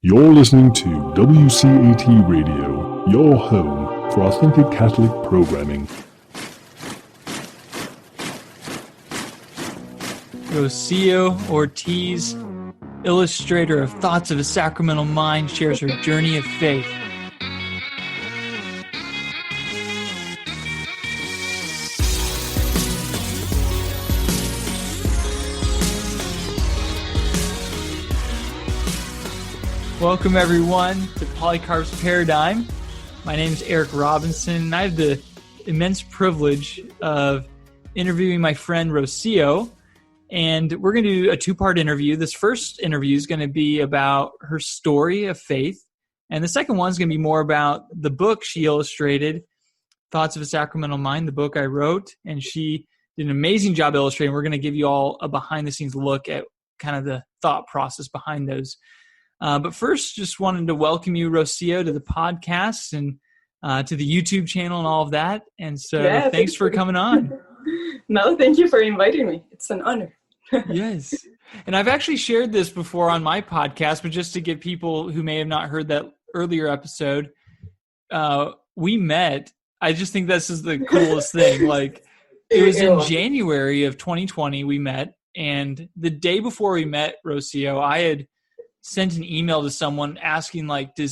You're listening to WCAT Radio, your home for authentic Catholic programming. Rocio Ortiz, illustrator of Thoughts of a Sacramental Mind, shares her journey of faith. Welcome, everyone, to Polycarp's Paradigm. My name is Eric Robinson, and I have the immense privilege of interviewing my friend Rocio. And we're going to do a two-part interview. This first interview is going to be about her story of faith. And the second one is going to be more about the book she illustrated, Thoughts of a Sacramental Mind, the book I wrote. And she did an amazing job illustrating. We're going to give you all a behind-the-scenes look at kind of the thought process behind those. But first, just wanted to welcome you, Rocio, to the podcast and to the YouTube channel and all of that. And so thanks for coming on. No, thank you for inviting me. It's an honor. Yes. And I've actually shared this before on my podcast, but just to give people who may have not heard that earlier episode, we met. I just think this is the coolest thing. Like, it was in January of 2020 we met. And the day before we met, Rocio, I had sent an email to someone asking, like, do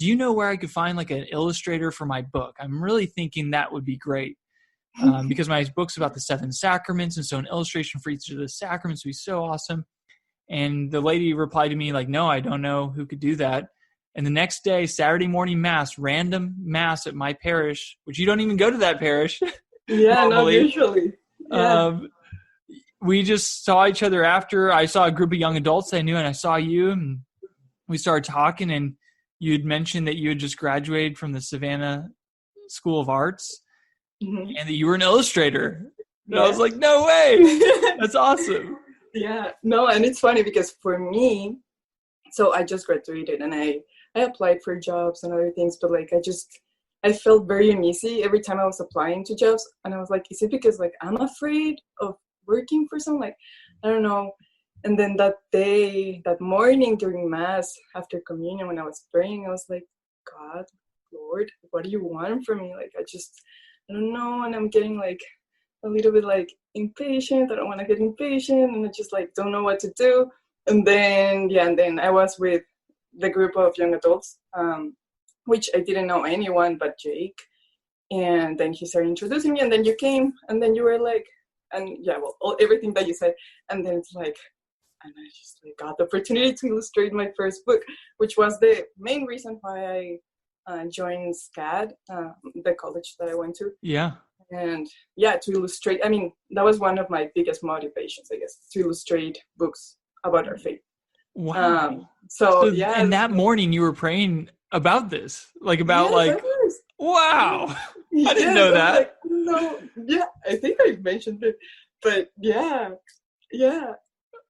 you know where I could find like an illustrator for my book? I'm really thinking that would be great. Because my book's about the 7 sacraments, and so an illustration for each of the sacraments would be so awesome. And the lady replied to me like, no, I don't know who could do that. And the next day, Saturday morning mass, random mass at my parish, which you don't even go to that parish. Yeah, not usually. Yeah. We just saw each other after. I saw a group of young adults I knew, and I saw you, and we started talking, and you'd mentioned that you had just graduated from the Savannah School of Arts. Mm-hmm. And that you were an illustrator. And I was like, no way. That's awesome. Yeah. No, and it's funny because for me, so I just graduated and I applied for jobs and other things, but like I felt very uneasy every time I was applying to jobs. And I was like, is it because like I'm afraid of working for someone? Like, I don't know. And then that morning during Mass, after communion, when I was praying, I was like, God, Lord, what do you want from me? Like, I don't know, and I'm getting like a little bit like impatient. I don't want to get impatient, and I just like don't know what to do. And then I was with the group of young adults, which I didn't know anyone but Jake. And then he started introducing me, and then you came, and then you were like, and everything that you said. And then it's like, and I just like got the opportunity to illustrate my first book, which was the main reason why I joined SCAD, the college that I went to. Yeah. And to illustrate, I mean, that was one of my biggest motivations, I guess, to illustrate books about our faith. Wow. Yeah. And that morning you were praying about this, like about wow. I didn't know that. Like, no, yeah, I think I mentioned it, but yeah.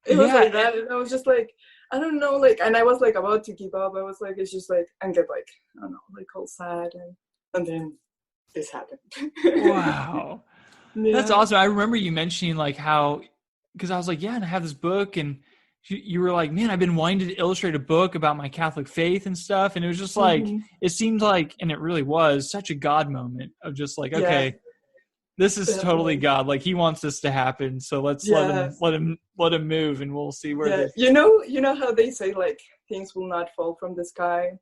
It was like that, and I was just like, I don't know, like, and I was like about to give up. I was like, it's just like, and get like, I don't know, like all sad, and then this happened. Wow. Yeah. That's awesome. I remember you mentioning like how, because I was like, yeah, and I have this book, and you were like, man, I've been wanting to illustrate a book about my Catholic faith and stuff. And it was just like, it seemed like, and it really was such a God moment of just like, okay, this is totally God. Like, he wants this to happen. So let's let him move, and we'll see where. Yeah. You know how they say like things will not fall from the sky,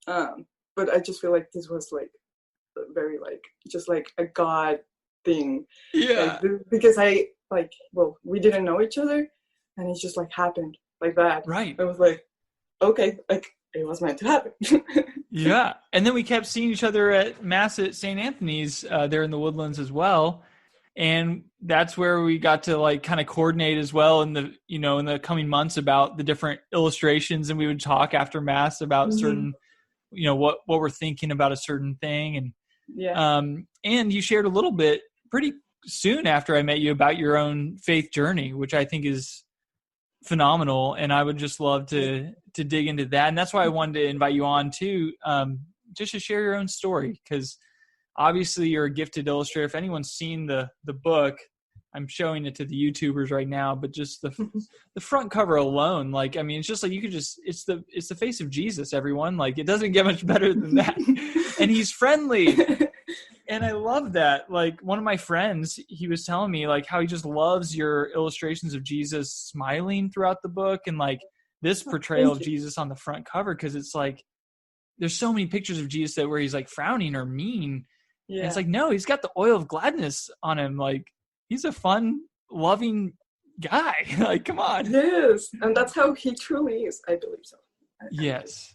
but I just feel like this was like very like just like a God thing. Yeah. Like, because we didn't know each other, and it just like happened like that. Right. I was like, okay, like it was meant to happen. Yeah. And then we kept seeing each other at Mass at St. Anthony's there in the Woodlands as well. And that's where we got to like kind of coordinate as well in the coming months about the different illustrations. And we would talk after Mass about certain, what we're thinking about a certain thing. And, and you shared a little bit pretty soon after I met you about your own faith journey, which I think is phenomenal. And I would just love to dig into that. And that's why I wanted to invite you on too, just to share your own story, because obviously you're a gifted illustrator. If anyone's seen the book, I'm showing it to the YouTubers right now, but just the front cover alone, like, I mean, it's just like, it's the face of Jesus, everyone. Like, it doesn't get much better than that. And he's friendly. And I love that. Like, one of my friends, he was telling me like how he just loves your illustrations of Jesus smiling throughout the book, and like this portrayal of Jesus on the front cover, because it's like there's so many pictures of Jesus that where he's like frowning or mean. Yeah. And it's like, no, he's got the oil of gladness on him. Like, he's a fun, loving guy. Like, come on. Yes, and that's how he truly is. I believe so. Yes.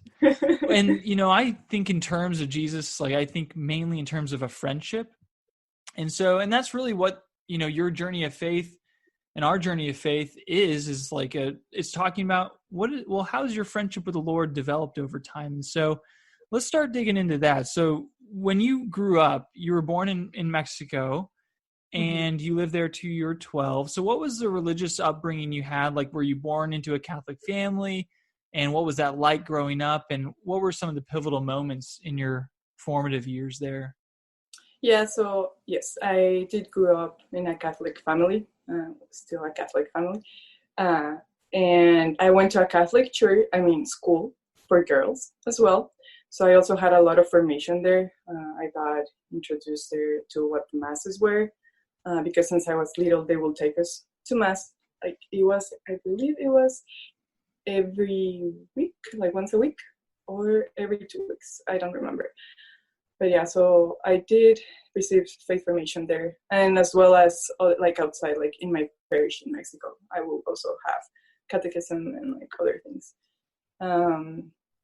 And, you know, I think in terms of Jesus, like, I think mainly in terms of a friendship. And so, and that's really what, you know, your journey of faith and our journey of faith is like it's talking about how's your friendship with the Lord developed over time? And so let's start digging into that. So when you grew up, you were born in Mexico, and you lived there till you were 12. So what was the religious upbringing you had? Like, were you born into a Catholic family? And what was that like growing up? And what were some of the pivotal moments in your formative years there? Yeah, so yes, I did grow up in a Catholic family, still a Catholic family. And I went to a Catholic school for girls as well. So I also had a lot of formation there. I got introduced there to what the masses were, because since I was little, they will take us to mass. Like, I believe it was every week, like once a week or every 2 weeks. I don't remember. But yeah, so I did receive faith formation there, and as well as like outside, like in my parish in Mexico, I will also have catechism and like other things.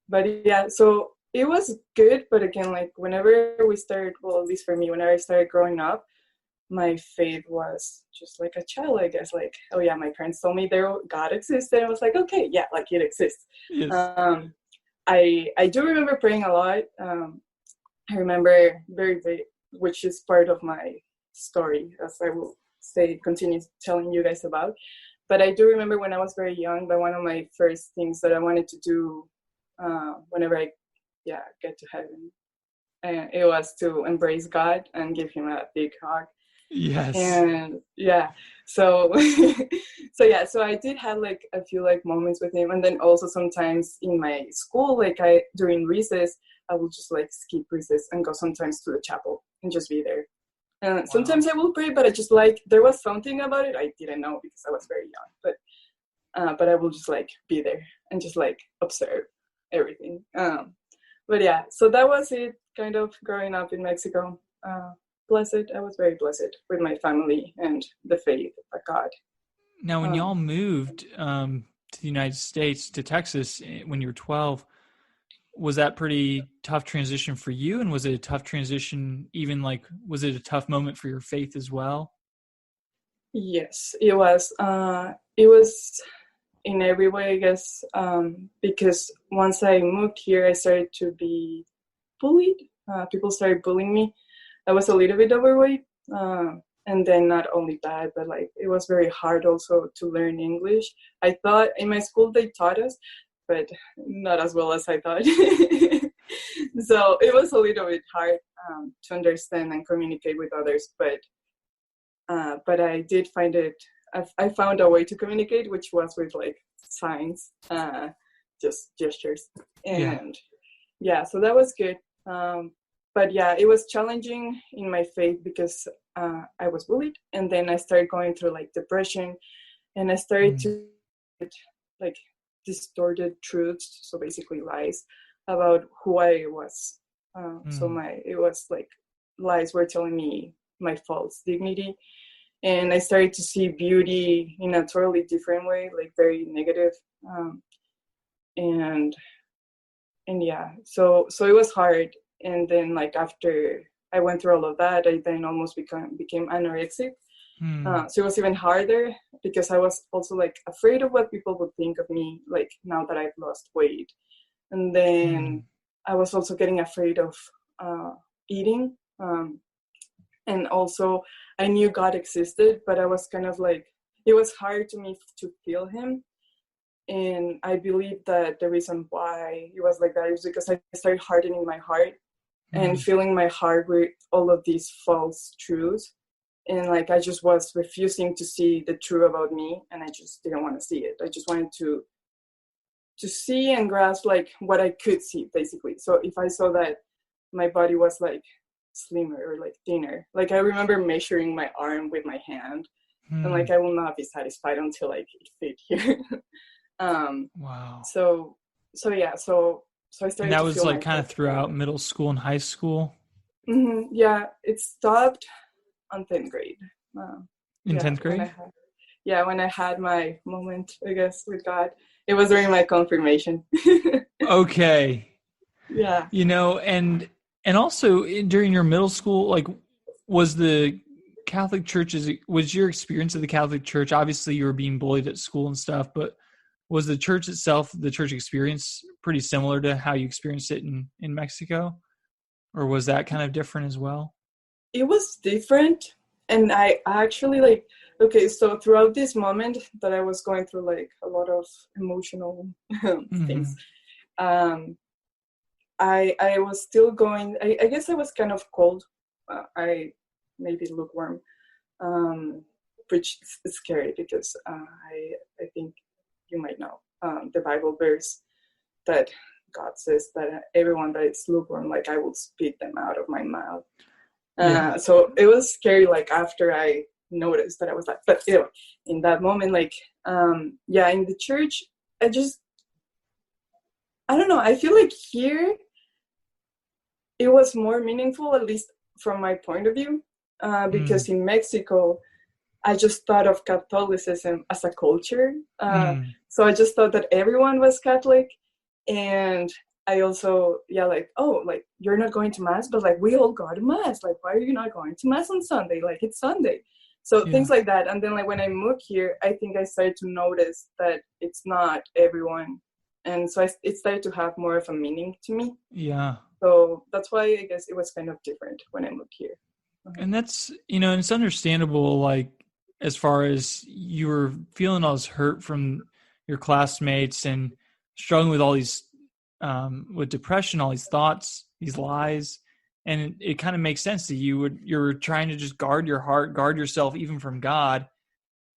But yeah, so it was good. But again, like whenever we started, well, at least for me, whenever I started growing up, my faith was just like a child, I guess. Like, oh yeah, my parents told me God existed. I was like, okay, yeah, like it exists. Yes. I do remember praying a lot. I remember which is part of my story, as I will continue telling you guys about. But I do remember when I was very young, that one of my first things that I wanted to do whenever I get to heaven, it was to embrace God and give him a big hug. Yes. And yeah, so so I did have like a few like moments with him. And then also sometimes in my school, like during recess, I would just like skip recess and go sometimes to the chapel and just be there. And sometimes I will pray, but I just like, there was something about it I didn't know because I was very young, but I will just like be there and just like observe everything. But yeah, so that was it, kind of growing up in Mexico. Blessed, I was very blessed with my family and the faith of God. Now, when y'all moved to the United States, to Texas, when you were 12, was that pretty tough transition for you? And was it a tough transition, even like, was it a tough moment for your faith as well? Yes, it was. It was in every way, I guess, because once I moved here, I started to be bullied. People started bullying me. I was a little bit overweight. And then not only that, but like it was very hard also to learn English. I thought in my school they taught us, but not as well as I thought. So it was a little bit hard to understand and communicate with others. But I did find it. I found a way to communicate, which was with like signs, just gestures, and yeah, so that was good. But yeah, it was challenging in my faith because I was bullied, and then I started going through like depression, and I started to like distorted truths, so basically lies about who I was. So it was like lies were telling me my false dignity, and I started to see beauty in a totally different way, like very negative, and yeah, so it was hard. And then like after I went through all of that, I then almost became anorexic. So it was even harder because I was also like afraid of what people would think of me, like now that I've lost weight. And then I was also getting afraid of eating. And also I knew God existed, but I was kind of like, it was hard to me to feel him. And I believe that the reason why it was like that is because I started hardening my heart and filling my heart with all of these false truths. And like I just was refusing to see the truth about me, and I just didn't want to see it. I just wanted to see and grasp like what I could see, basically. So if I saw that my body was like slimmer or like thinner, like I remember measuring my arm with my hand, and like I will not be satisfied until like it fit here. Wow. So yeah, so I started. And that to was feel like my kind of head throughout growing. middle school and high school. Yeah, it stopped on 10th grade. In Yeah, 10th grade? when I had my moment, I guess, with God. It was during my confirmation. Okay. Yeah. You know, and also during your middle school, like, was the Catholic Church, was your experience of the Catholic Church, obviously you were being bullied at school and stuff, but was the church itself, the church experience, pretty similar to how you experienced it in Mexico? Or was that kind of different as well? It was different. And I actually like, okay, so throughout this moment that I was going through like a lot of emotional things, I was still going, I guess I was kind of cold. I maybe lukewarm, which is scary because I think you might know the Bible verse that God says that everyone that is lukewarm, like I will spit them out of my mouth. Yeah. So it was scary, like after I noticed that I was like, but anyway, in that moment, like, yeah, in the church, I don't know, I feel like here it was more meaningful, at least from my point of view, because in Mexico, I just thought of Catholicism as a culture. So I just thought that everyone was Catholic. And I also, like, oh, like, you're not going to Mass, but like, we all go to Mass. Like, why are you not going to Mass on Sunday? Like, it's Sunday. So things like that. And then like when I moved here, I think I started to notice that it's not everyone. And so it started to have more of a meaning to me. Yeah. So that's why I guess it was kind of different when I moved here. And that's, and it's understandable, like, as far as you were feeling all this hurt from your classmates and struggling with all these, with depression, all these thoughts, these lies. And it kind of makes sense that you're trying to just guard your heart, guard yourself even from God.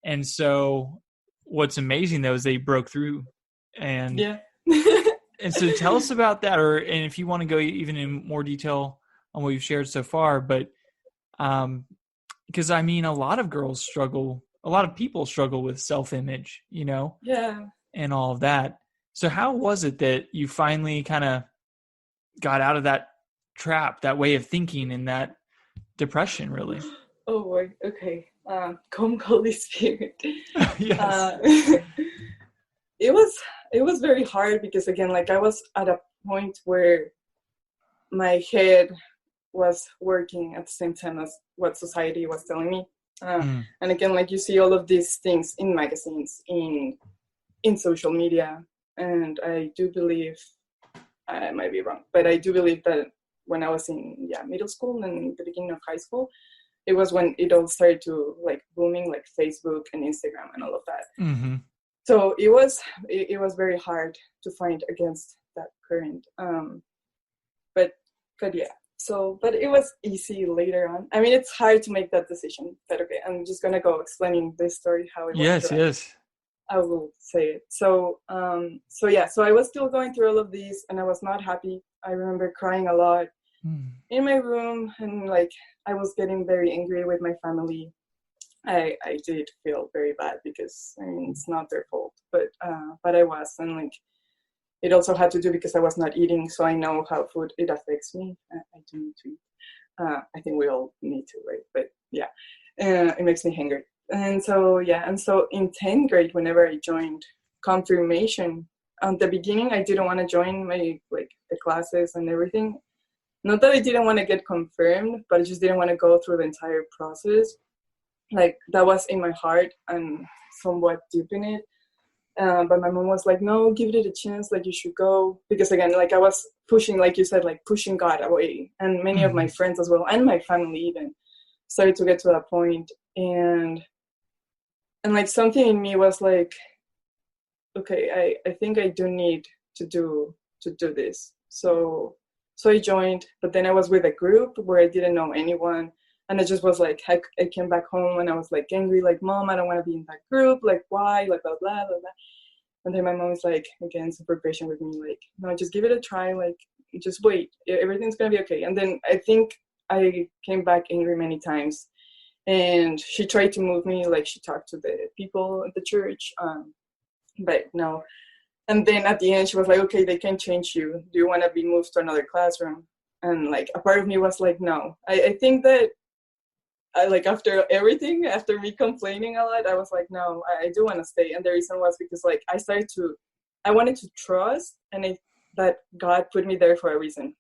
And so what's amazing though is they broke through. And and so tell us about that, and if you want to go even in more detail on what you've shared so far, but because I mean, a lot of people struggle with self-image, and all of that. So how was it that you finally kind of got out of that trap, that way of thinking, and that depression, really? Oh boy. Okay. Come Holy Spirit. Yes. It was very hard because again, like I was at a point where my head was working at the same time as what society was telling me. And again, like you see all of these things in magazines, in social media. And I do believe, I might be wrong, but I do believe that when I was in middle school and the beginning of high school, it was when it all started to like booming, like Facebook and Instagram and all of that. So it was very hard to fight against that current. But yeah. So, but it was easy later on. I mean, it's hard to make that decision. But okay, I'm just gonna go explaining this story how it was. Yes. I will say it. So I was still going through all of these, and I was not happy. I remember crying a lot in my room, and like I was getting very angry with my family. I did feel very bad because I mean it's not their fault, but I was, and like it also had to do because I was not eating, so I know how food it affects me. I do need to eat. I think we all need to, right? But yeah, it makes me hungry. And so in 10th grade, whenever I joined confirmation, at the beginning I didn't want to join the classes and everything. Not that I didn't want to get confirmed, but I just didn't want to go through the entire process. Like that was in my heart and somewhat deep in it. But my mom was like, no, give it a chance, like you should go. Because again, like I was pushing, like you said, like pushing God away. And many of my friends as well, and my family even, started to get to that point. And like something in me was like, okay, I think I do need to do this. So I joined, but then I was with a group where I didn't know anyone. And I just was like, I came back home and I was like angry, like, Mom, I don't want to be in that group. Like, why? Like, blah, blah, blah, blah. And then my mom is like, again, super patient with me. Like, no, just give it a try. Like, just wait. Everything's going to be okay. And then I think I came back angry many times. And she tried to move me. Like, she talked to the people at the church. But no. And then at the end, she was like, okay, they can change you. Do you want to be moved to another classroom? And like, a part of me was like, no. I think that like after everything, after me complaining a lot, I was like, no, I do want to stay. And the reason was because like I wanted to trust that God put me there for a reason.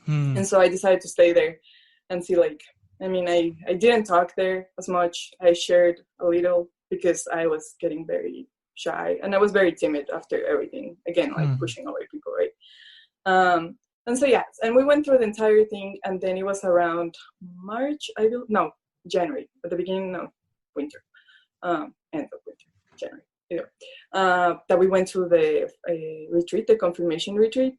And so I decided to stay there and see like, I mean, I didn't talk there as much. I shared a little because I was getting very shy and I was very timid after everything. Again, like pushing away people, right? And so, yeah, and we went through the entire thing. And then it was around January, at the beginning of winter, end of winter, January, that we went to the retreat, the confirmation retreat.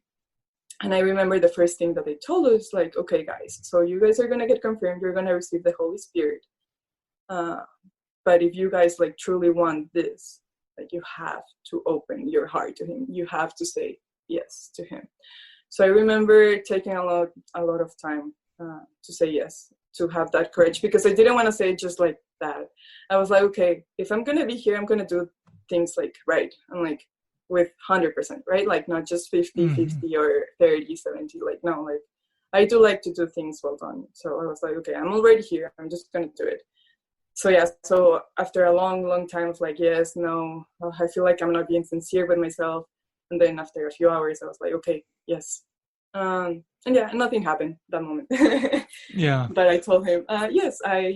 And I remember the first thing that they told us, like, okay, guys, so you guys are going to get confirmed. You're going to receive the Holy Spirit. But if you guys, like, truly want this, like, you have to open your heart to him. You have to say yes to him. So I remember taking a lot of time to say yes, to have that courage, because I didn't want to say it just like that. I was like, okay, if I'm going to be here, I'm going to do things like right. I'm like with 100%, right? Like not just 50, 50 or 30, 70. Like, no, like I do like to do things well done. So I was like, okay, I'm already here. I'm just going to do it. So yeah, so after a long, long time of like, yes, no, I feel like I'm not being sincere with myself. And then after a few hours, I was like, okay, yes. And yeah, nothing happened that moment. Yeah. But I told him, yes, I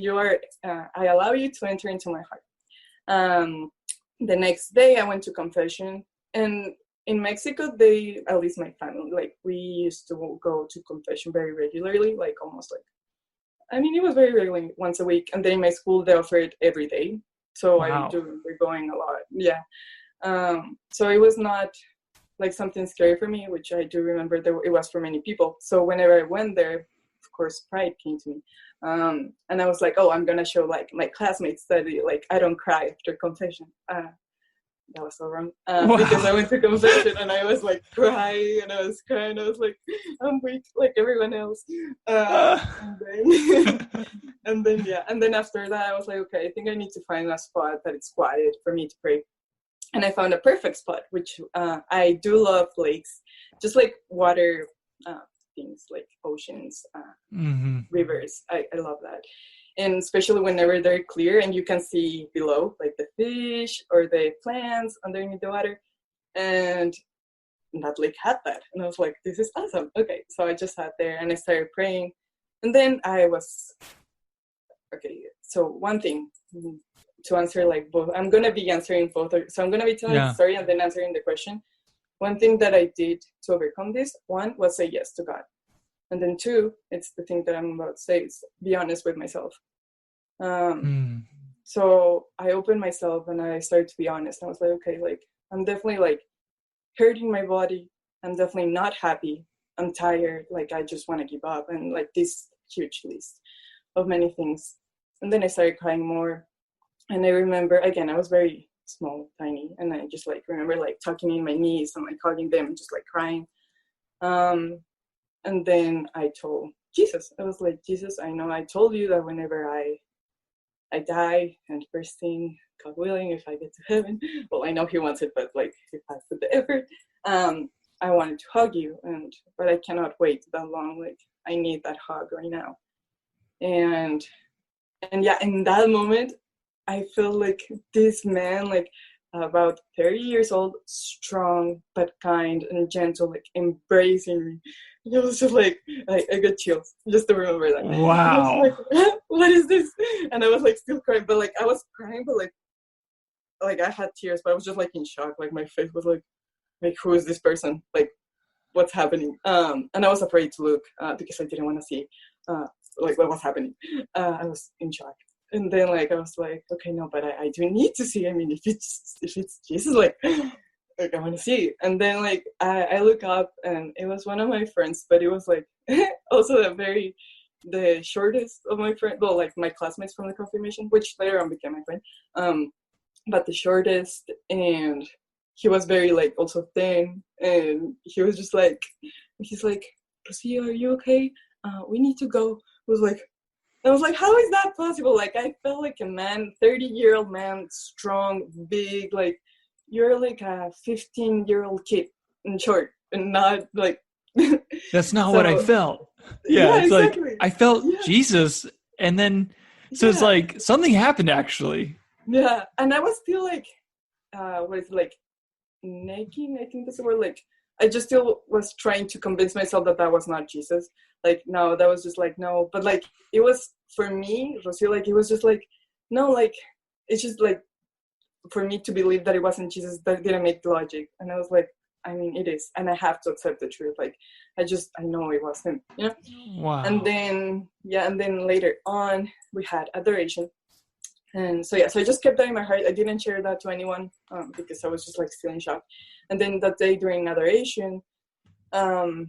allow you to enter into my heart. The next day I went to confession, and in Mexico, at least my family, like we used to go to confession very regularly, like almost like, I mean, it was very regularly, once a week. And then in my school, they offer it every day. So wow. I do remember going a lot. Yeah. So it was not like something scary for me, which I do remember it was for many people. So whenever I went there, of course, pride came to me. And I was like, oh, I'm going to show like my classmates that like I don't cry after confession. That was so wrong. Wow. Because I went to confession and I was like crying and I was crying. I was like, I'm weak like everyone else. And then after that, I was like, okay, I think I need to find a spot that it's quiet for me to pray. And I found a perfect spot, which I do love lakes, just like water things, like oceans, rivers. I love that. And especially whenever they're clear and you can see below, like the fish or the plants underneath the water. And that lake had that. And I was like, this is awesome. Okay, so I just sat there and I started praying. And then so one thing, to answer like both, I'm going to be answering both. So I'm going to be telling the story and then answering the question. One thing that I did to overcome this, one was say yes to God. And then two, it's the thing that I'm about to say, is be honest with myself. So I opened myself and I started to be honest. I was like, okay, like I'm definitely like hurting my body. I'm definitely not happy. I'm tired. Like I just want to give up. And like this huge list of many things. And then I started crying more. And I remember, again, I was very small, tiny. And I just like remember like tucking in my knees and like hugging them and just like crying. And then I told Jesus, I was like, Jesus, I know I told you that whenever I die, and first thing, God willing, if I get to heaven, well, I know he wants it, but like if I put the effort, I wanted to hug you, but I cannot wait that long. Like I need that hug right now. And yeah, in that moment, I felt like this man, like about 30 years old, strong but kind and gentle, like embracing me. And it was just like I got chills just to remember that. Wow. Like, what is this? And I was like still crying, but like I was crying, but like I had tears, but I was just like in shock. Like my face was like who is this person? Like what's happening? And I was afraid to look because I didn't want to see like what was happening. I was in shock. And then like I was like, okay, no, but I do need to see. I mean, if it's Jesus, like I want to see. And then like I look up and it was one of my friends, but it was like also a very the shortest of my friends, well, like my classmates from the confirmation, which later on became my friend, but the shortest, and he was very like also thin, and he was just like, he's like, Rocio, are you okay? We need to go. I was like, how is that possible? Like, I felt like a man, 30-year-old man, strong, big, like, you're like a 15-year-old kid in short, and not like. That's not what I felt. Yeah, it's exactly. like I felt Jesus, and then it's like something happened actually. Yeah, and I was still like, what is it, like, nagging? I think that's the word. Like, I just still was trying to convince myself that was not Jesus. Like, no, that was just like, no. But like, it was for me, Rocio, like, it was just like, no, like, it's just like, for me to believe that it wasn't Jesus, that didn't make logic. And I was like, I mean, it is, and I have to accept the truth. Like, I know it was him, you know? Wow. And then later on, we had adoration. And so I just kept that in my heart. I didn't share that to anyone because I was just like still in shock. And then that day during adoration, I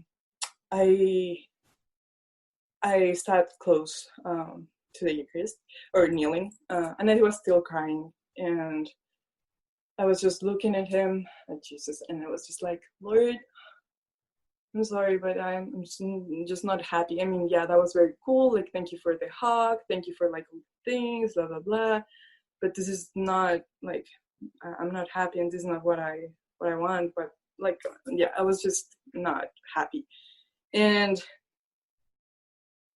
sat close to the Eucharist, or kneeling, and I was still crying, and I was just looking at him, at Jesus, and I was just like, Lord, I'm sorry, but I'm just not happy. I mean, yeah, that was very cool. Like, thank you for the hug. Thank you for like all the things, blah, blah, blah. But this is not like, I'm not happy, and this is not what I want. But like, yeah, I was just not happy. And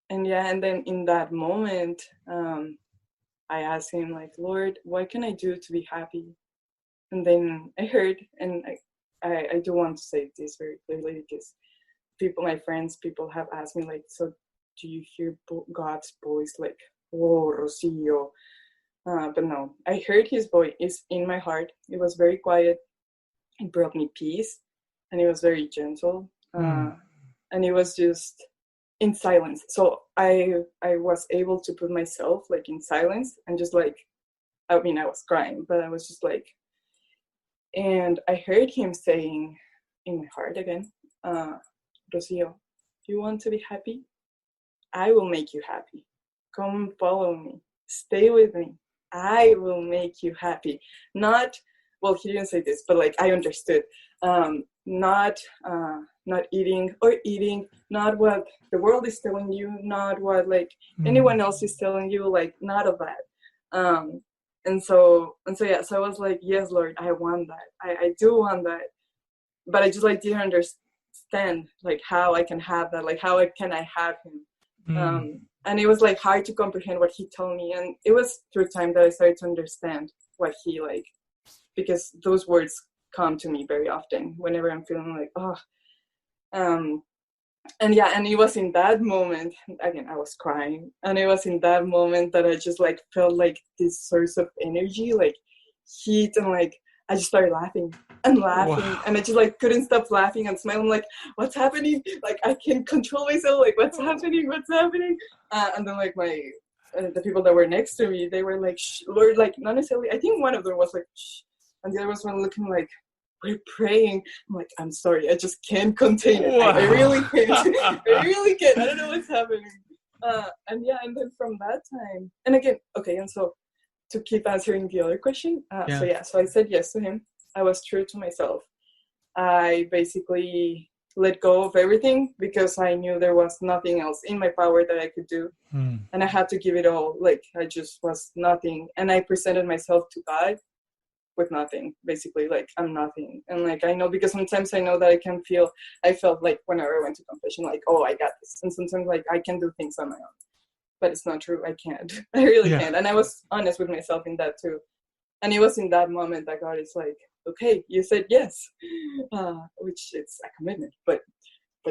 then in that moment, I asked him like, Lord, what can I do to be happy? And then I heard, and I do want to say this very clearly because my friends, people have asked me like, so do you hear God's voice? Like, oh, Rocio. But no, I heard his voice in my heart. It was very quiet. It brought me peace, and it was very gentle. And it was just in silence. So I was able to put myself like in silence and just like, I mean, I was crying, but I was just like, and I heard him saying in my heart again, Rocio, do you want to be happy? I will make you happy. Come follow me. Stay with me. I will make you happy. Not, well, he didn't say this, but like I understood. Not eating, not what the world is telling you, not what like anyone else is telling you, like not of that. And so I was like, yes, Lord, I want that. I do want that. But I just like didn't understand like how I can have that, like how can I have him. And it was like hard to comprehend what he told me. And it was through time that I started to understand what he like, because those words come to me very often whenever I'm feeling like, oh. And it was in that moment, again, I was crying, and it was in that moment that I just like felt like this source of energy, like heat, and like I just started laughing and laughing. Wow. And I just like couldn't stop laughing and smiling, like, what's happening? Like I can't control myself, like what's happening? And then like the people that were next to me, they were like, shh, Lord, like not necessarily, I think one of them was like, shh, and the other was one looking like, we're praying. I'm like, I'm sorry, I just can't contain it. Wow. I really can't. I really can't. I don't know what's happening. And then from that time, and again, okay, and so to keep answering the other question, so I said yes to him. I was true to myself. I basically let go of everything because I knew there was nothing else in my power that I could do. And I had to give it all. Like, I just was nothing. And I presented myself to God with nothing, basically, like I'm nothing. And like I know, because sometimes I know that I felt like whenever I went to confession, like, oh, I got this. And sometimes like I can do things on my own, but it's not true. I can't. I really can't. And I was honest with myself in that too. And it was in that moment that God is like, okay, you said yes, which it's a commitment, but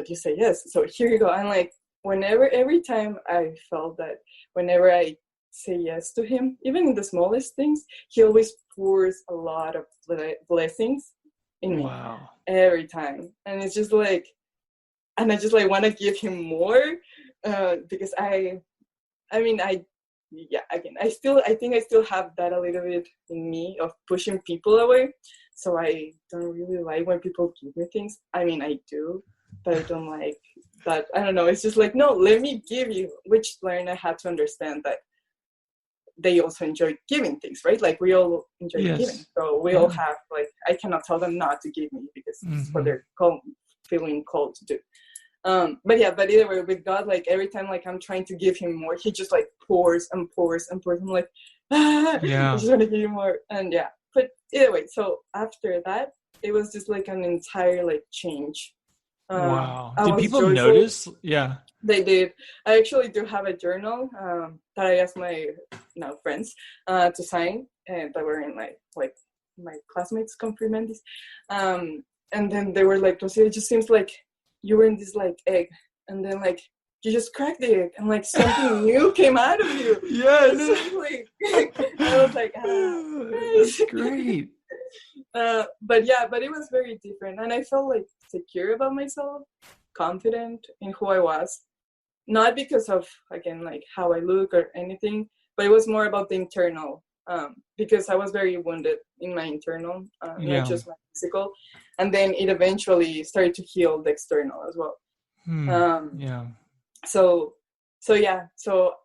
you say yes, so here you go. And like every time I felt that whenever I say yes to him, even in the smallest things, he always pours a lot of blessings in me. Wow. Every time. And it's just like, and I just like want to give him more, because I think I still have that a little bit in me of pushing people away. So I don't really like when people give me things. I mean, I do, but I don't like that, I don't know, it's just like, no, let me give you, which learn I had to understand that they also enjoy giving things, right? Like we all enjoy giving. So we all have, like, I cannot tell them not to give me because it's what they're feeling called to do. But either way, with God, like every time like I'm trying to give him more, he just like pours and pours and pours. I'm like, I just want to give you more. And yeah, but either way, so after that, it was just like an entire like change. Wow. I Did was people joyful. notice? Yeah. They did. I actually do have a journal that I asked my friends to sign, and that were in my classmates compliment this. And then they were like, Rocio, it just seems like you were in this like egg, and then like you just cracked the egg, and like something new came out of you. Yes. And I was like, that's great. But it was very different, and I felt like secure about myself, confident in who I was, not because of, again, like how I look or anything, but it was more about the internal, because I was very wounded in my internal, not just my physical, and then it eventually started to heal the external as well. So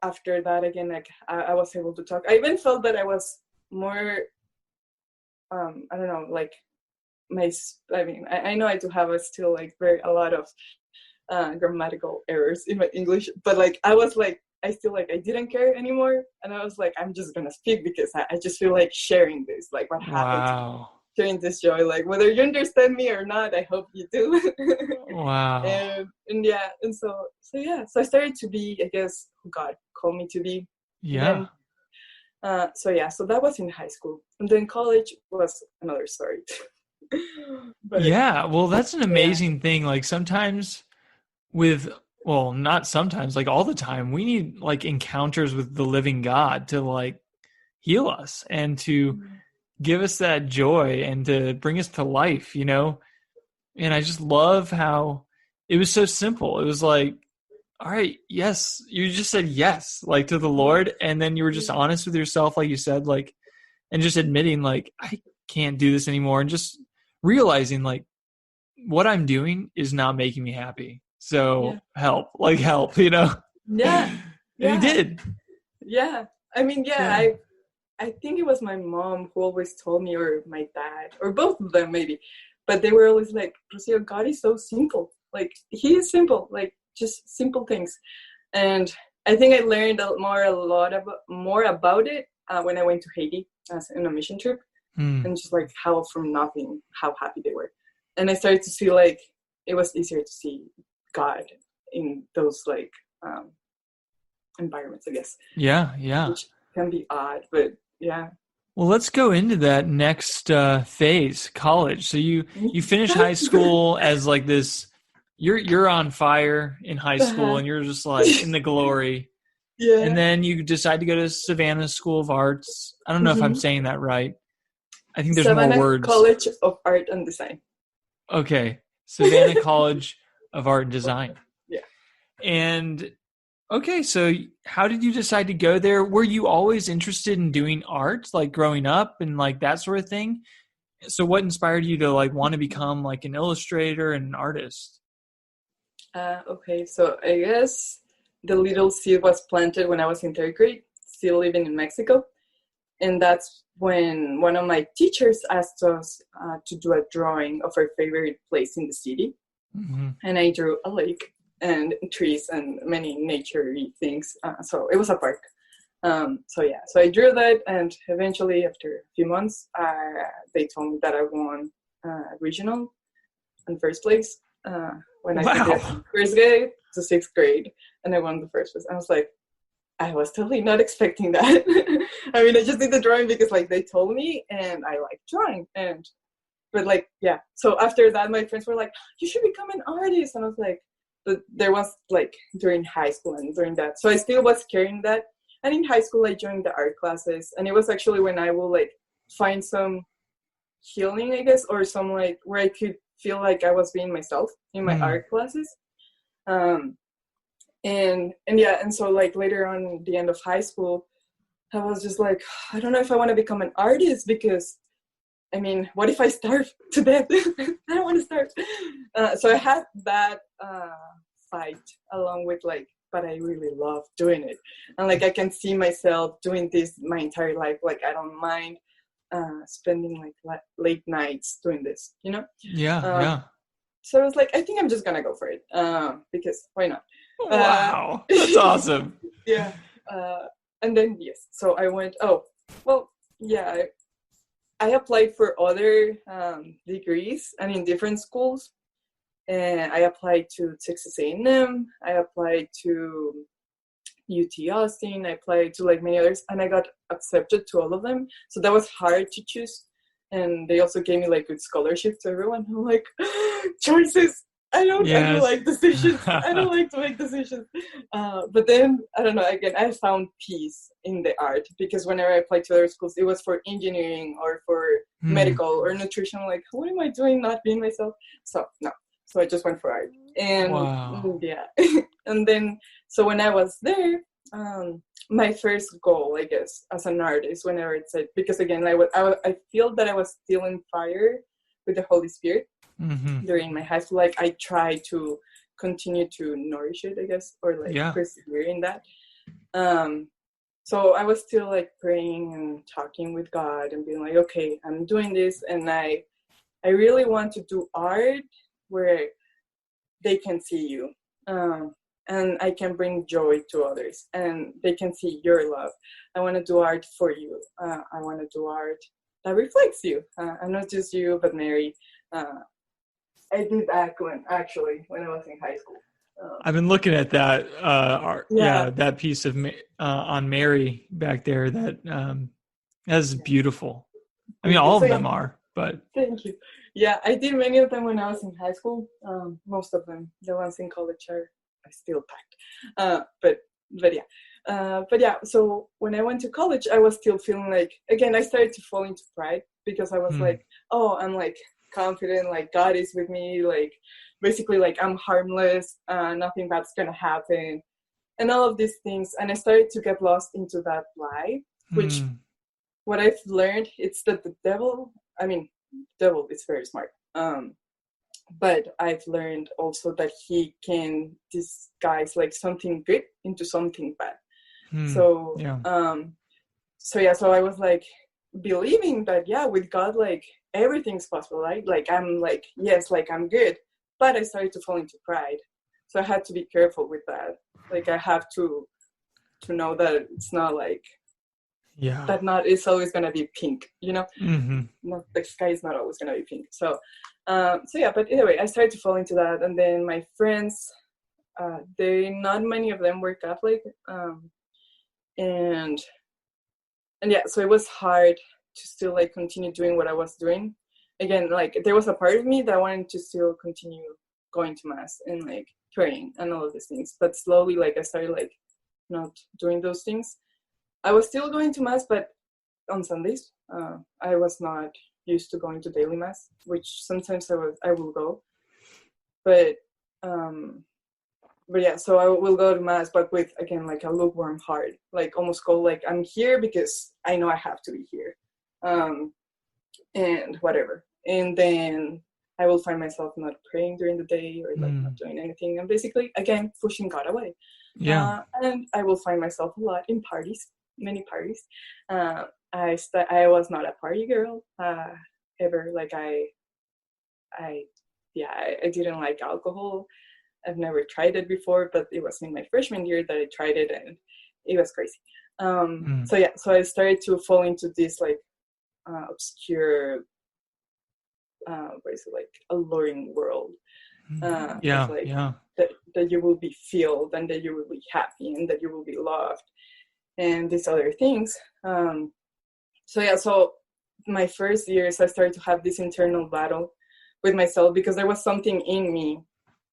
after that, again, like I was able to talk. I even felt that I was more, I don't know, like I know I do have still like a lot of grammatical errors in my English, but like I was like, I feel like I didn't care anymore, and I was like, I'm just gonna speak because I just feel like sharing this, like what happened to me, sharing this joy, like whether you understand me or not, I hope you do. Wow. And so I started to be, I guess, who God called me to be. Yeah. So that was in high school, and then college was another story. But, well, that's an amazing thing. Like sometimes not sometimes, like all the time, we need like encounters with the living God to like heal us and to give us that joy and to bring us to life, you know? And I just love how it was so simple. It was like, all right, yes, you just said yes, like to the Lord. And then you were just honest with yourself, like you said, like, and just admitting like, I can't do this anymore. And just realizing like what I'm doing is not making me happy. So help, you know? Yeah. And he did. Yeah. I mean, I think it was my mom who always told me, or my dad, or both of them maybe, but they were always like, Rocio, God is so simple. Like, he is simple, like just simple things. And I think I learned a lot more about it when I went to Haiti as in a mission trip, and just like how from nothing, how happy they were. And I started to see like it was easier to see God in those like environments, I guess. Yeah. Which can be odd, but yeah. Well, let's go into that next phase, college. So you finish high school as like this. You're on fire in high school, and you're just like in the glory. Yeah. And then you decide to go to Savannah School of Arts. I don't know if I'm saying that right. I think there's Savannah more words. College of Art and Design. Okay. Savannah College of Art and Design. Yeah. And okay, so how did you decide to go there? Were you always interested in doing art, like growing up and like that sort of thing? So what inspired you to like want to become like an illustrator and an artist? Okay, so I guess the little seed was planted when I was in third grade, still living in Mexico. And that's when one of my teachers asked us to do a drawing of our favorite place in the city. And I drew a lake and trees and many nature-y things. So it was a park. So I drew that, and eventually after a few months, they told me that I won regional in first place when I did from first grade to sixth grade, and I won the first place. I was like, I was totally not expecting that. I mean, I just did the drawing because like they told me, and I like drawing. But like, yeah. So after that, my friends were like, you should become an artist. And I was like, but there was like during high school and during that. So I still was carrying that. And in high school, I joined the art classes. And it was actually when I will like find some healing, I guess, or some like where I could feel like I was being myself in my art classes. And so like later on the end of high school, I was just like, I don't know if I want to become an artist because, I mean, what if I starve to death? I don't want to starve. So I had that fight along with like, but I really love doing it. And like, I can see myself doing this my entire life. Like, I don't mind spending like late nights doing this, you know? Yeah. So I was like, I think I'm just gonna go for it because why not? Wow, that's awesome. Yeah. And then, yes, so I went, oh, well, yeah, I applied for other degrees and in different schools. And I applied to Texas A&M. I applied to UT Austin. I applied to like many others, and I got accepted to all of them. So that was hard to choose. And they also gave me like good scholarship to everyone. I'm like, choices. I don't like decisions. I don't like to make decisions. But then, I don't know, again, I found peace in the art because whenever I applied to other schools, it was for engineering or for medical or nutrition. Like, what am I doing not being myself? So, no. So I just went for art. And yeah. And then, so when I was there, my first goal, I guess, as an artist, whenever it's like, because again, I feel that I was still in fire with the Holy Spirit during my high school. Like I tried to continue to nourish it, I guess, or like persevere in that. So I was still like praying and talking with God and being like, okay, I'm doing this, and I really want to do art where they can see you. And I can bring joy to others, and they can see your love. I want to do art for you. I want to do art that reflects you, and not just you, but Mary. I did that when I was in high school. I've been looking at that art, that piece of on Mary back there. That's beautiful. I mean, all of them are, but thank you. Yeah, I did many of them when I was in high school. Most of them, the ones in college are still packed. But yeah. So when I went to college, I was still feeling like, again, I started to fall into pride because I was like, oh, I'm like confident, like God is with me, like basically like I'm harmless, nothing bad's gonna happen, and all of these things. And I started to get lost into that lie, which what I've learned, it's that the devil is very smart. But I've learned also that he can disguise like something good into something bad. So I was like believing that, with God, like everything's possible, right? Like I'm like, yes, like I'm good. But I started to fall into pride. So I had to be careful with that. Like I have to know that it's not like, that not it's always gonna be pink, you know. Not, the sky is not always gonna be pink. So but anyway, I started to fall into that. And then my friends, not many of them were Catholic, and so it was hard to still like continue doing what I was doing. Again, like there was a part of me that wanted to still continue going to mass and like praying and all of these things, but slowly like I started like not doing those things. I was still going to mass, but on Sundays. I was not used to going to daily mass, which sometimes I will go. But yeah, so I will go to mass, but with, again, like a lukewarm heart, like almost go like I'm here because I know I have to be here, and whatever. And then I will find myself not praying during the day or like not doing anything, and basically again pushing God away. And I will find myself a lot in parties, many parties. I was not a party girl ever. Like I didn't like alcohol. I've never tried it before, but it was in my freshman year that I tried it, and it was crazy. So I started to fall into this like obscure, like alluring world. That you will be filled, and that you will be happy, and that you will be loved, and these other things. So my first years, I started to have this internal battle with myself because there was something in me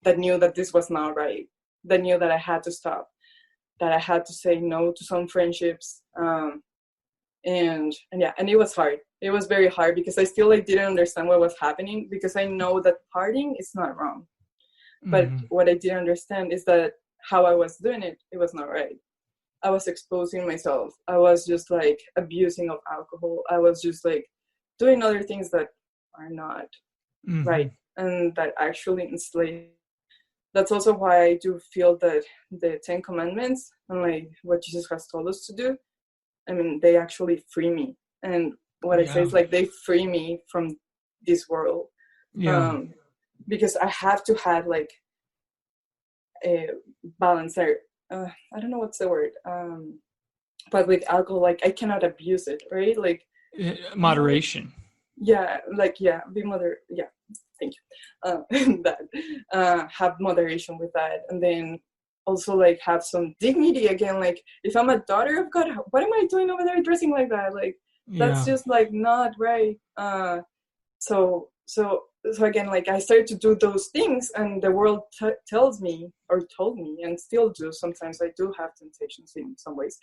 that knew that this was not right, that knew that I had to stop, that I had to say no to some friendships. And it was hard. It was very hard because I still like didn't understand what was happening, because I know that partying is not wrong. But what I didn't understand is that how I was doing it, it was not right. I was exposing myself. I was just like abusing of alcohol. I was just like doing other things that are not right, and that actually enslave. that's also why I do feel that the 10 Commandments and like what Jesus has told us to do, I mean, they actually free me. And what I say is like they free me from this world. Because I have to have like a balance there. I don't know what's the word. But with alcohol, like I cannot abuse it, right? Like moderation. Be moderate. Yeah, thank you. That have moderation with that, and then also like have some dignity again. Like if I'm a daughter of God, what am I doing over there dressing like that? Like that's just like not right. So again, like I started to do those things, and the world tells me or told me, and still do. Sometimes I do have temptations in some ways,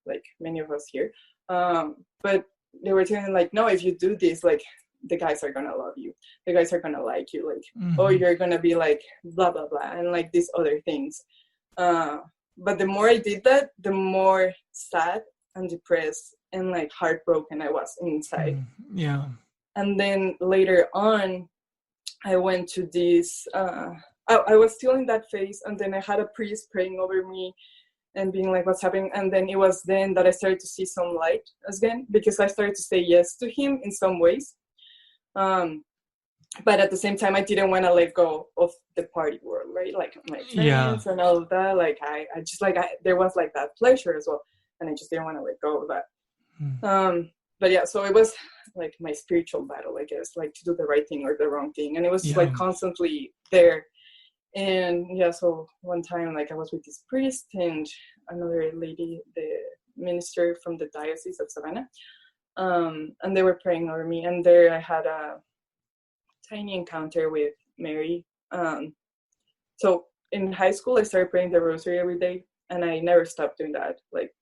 like many of us here. But they were telling me, like, no, if you do this, like the guys are gonna love you, the guys are gonna like you, like, oh, you're gonna be like blah blah blah, and like these other things. But the more I did that, the more sad and depressed and like heartbroken I was inside. And then later on, I went to this, I was still in that phase, and then I had a priest praying over me and being like, what's happening? And then it was then that I started to see some light again, because I started to say yes to him in some ways. But at the same time, I didn't want to let go of the party world, right? Like my friends and all of that. Like I just like, there was like that pleasure as well. And I just didn't want to let go of that. But yeah, so it was like my spiritual battle, I guess, like to do the right thing or the wrong thing. And it was just like constantly there. And yeah, so one time, like I was with this priest and another lady, the minister from the diocese of Savannah. And they were praying over me. And there I had a tiny encounter with Mary. So in high school, I started praying the rosary every day. And I never stopped doing that. Like,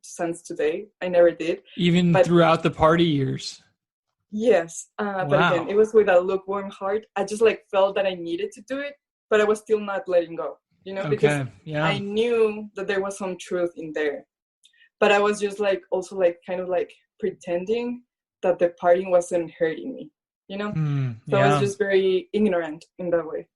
since today, I never did. Even throughout the party years. Yes. But again, it was with a lukewarm heart. I just like felt that I needed to do it, but I was still not letting go, you know, because I knew that there was some truth in there. But I was just like, also like kind of like pretending that the partying wasn't hurting me, you know? So I was just very ignorant in that way.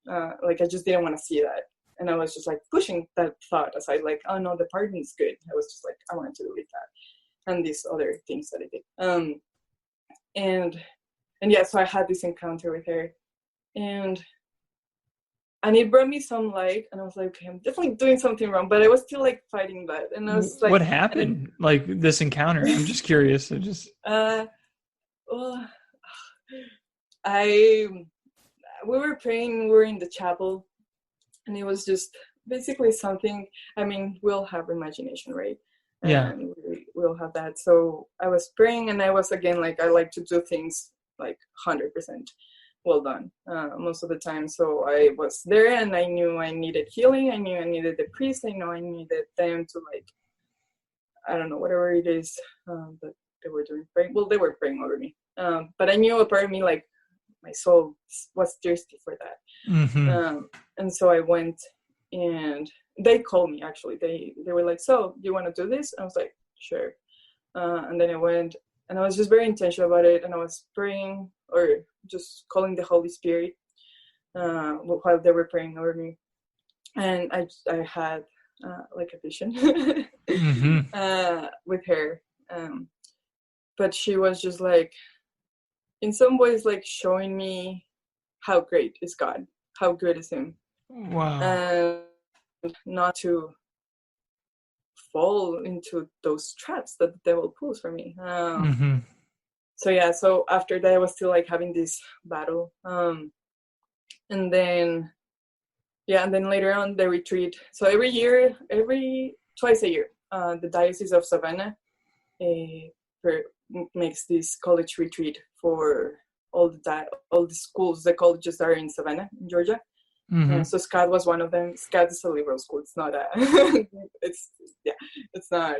Like I just didn't want to see that. And I was just like pushing that thought aside, like, oh no, the partying is good. I was just like, I wanted to delete that. And these other things that I did. And yeah, so I had this encounter with her. And it brought me some light. And I was like, okay, I'm definitely doing something wrong. But I was still like fighting that. And I was like, what happened? Like this encounter? I'm just curious. Well, we were praying, we were in the chapel. And it was just basically something, I mean, we'll have imagination, right? And we'll have that. So I was praying, and I was, again, like, I like to do things like 100% well done most of the time. So I was there, and I knew I needed healing. I knew I needed the priest. I know I needed them to, like, I don't know, whatever it is that they were doing. Praying. Well, they were praying over me. But I knew a part of me, like, my soul was thirsty for that. And so I went, and they called me, actually. They were like, so do you want to do this? I was like, sure. And then I went, and I was just very intentional about it. And I was praying, or just calling the Holy Spirit while they were praying over me. And I had like a vision with her. But she was just like, in some ways, like showing me how great is God, how good is Him. Wow. And not to fall into those traps that the devil pulls for me. So yeah, so after that, I was still like having this battle. And then later on, the retreat. So twice a year, the Diocese of Savannah makes this college retreat for all the schools, the colleges that are in Savannah, in Georgia. So SCAD was one of them. SCAD is a liberal school. It's not it's not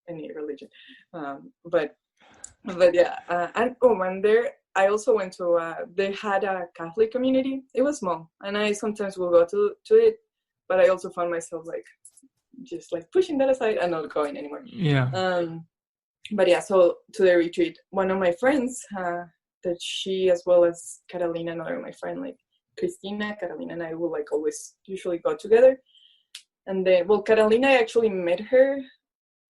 any religion. But yeah, and there I also went to. They had a Catholic community. It was small, and I sometimes will go to it, but I also found myself like just like pushing that aside and not going anymore. But yeah, so to the retreat, one of my friends, that she, as well as Catalina, another of my friend, like Cristina, Carolina, and I will like always usually go together. And then, well, Carolina, I actually met her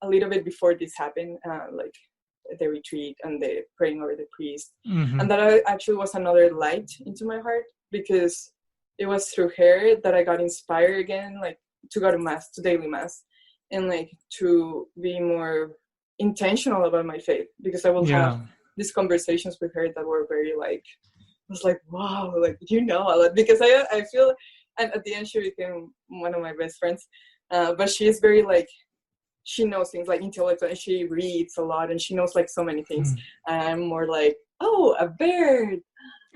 a little bit before this happened, like the retreat and the praying over the priest. And that actually was another light into my heart, because it was through her that I got inspired again, like to go to mass, to daily mass, and like to be more intentional about my faith, because I will have these conversations with her that were very like, I was like, wow, like, you know a lot, because I feel, and at the end she became one of my best friends, but she is very like, she knows things like intellectual, and she reads a lot, and she knows like so many things. And I'm more like, oh, a bird,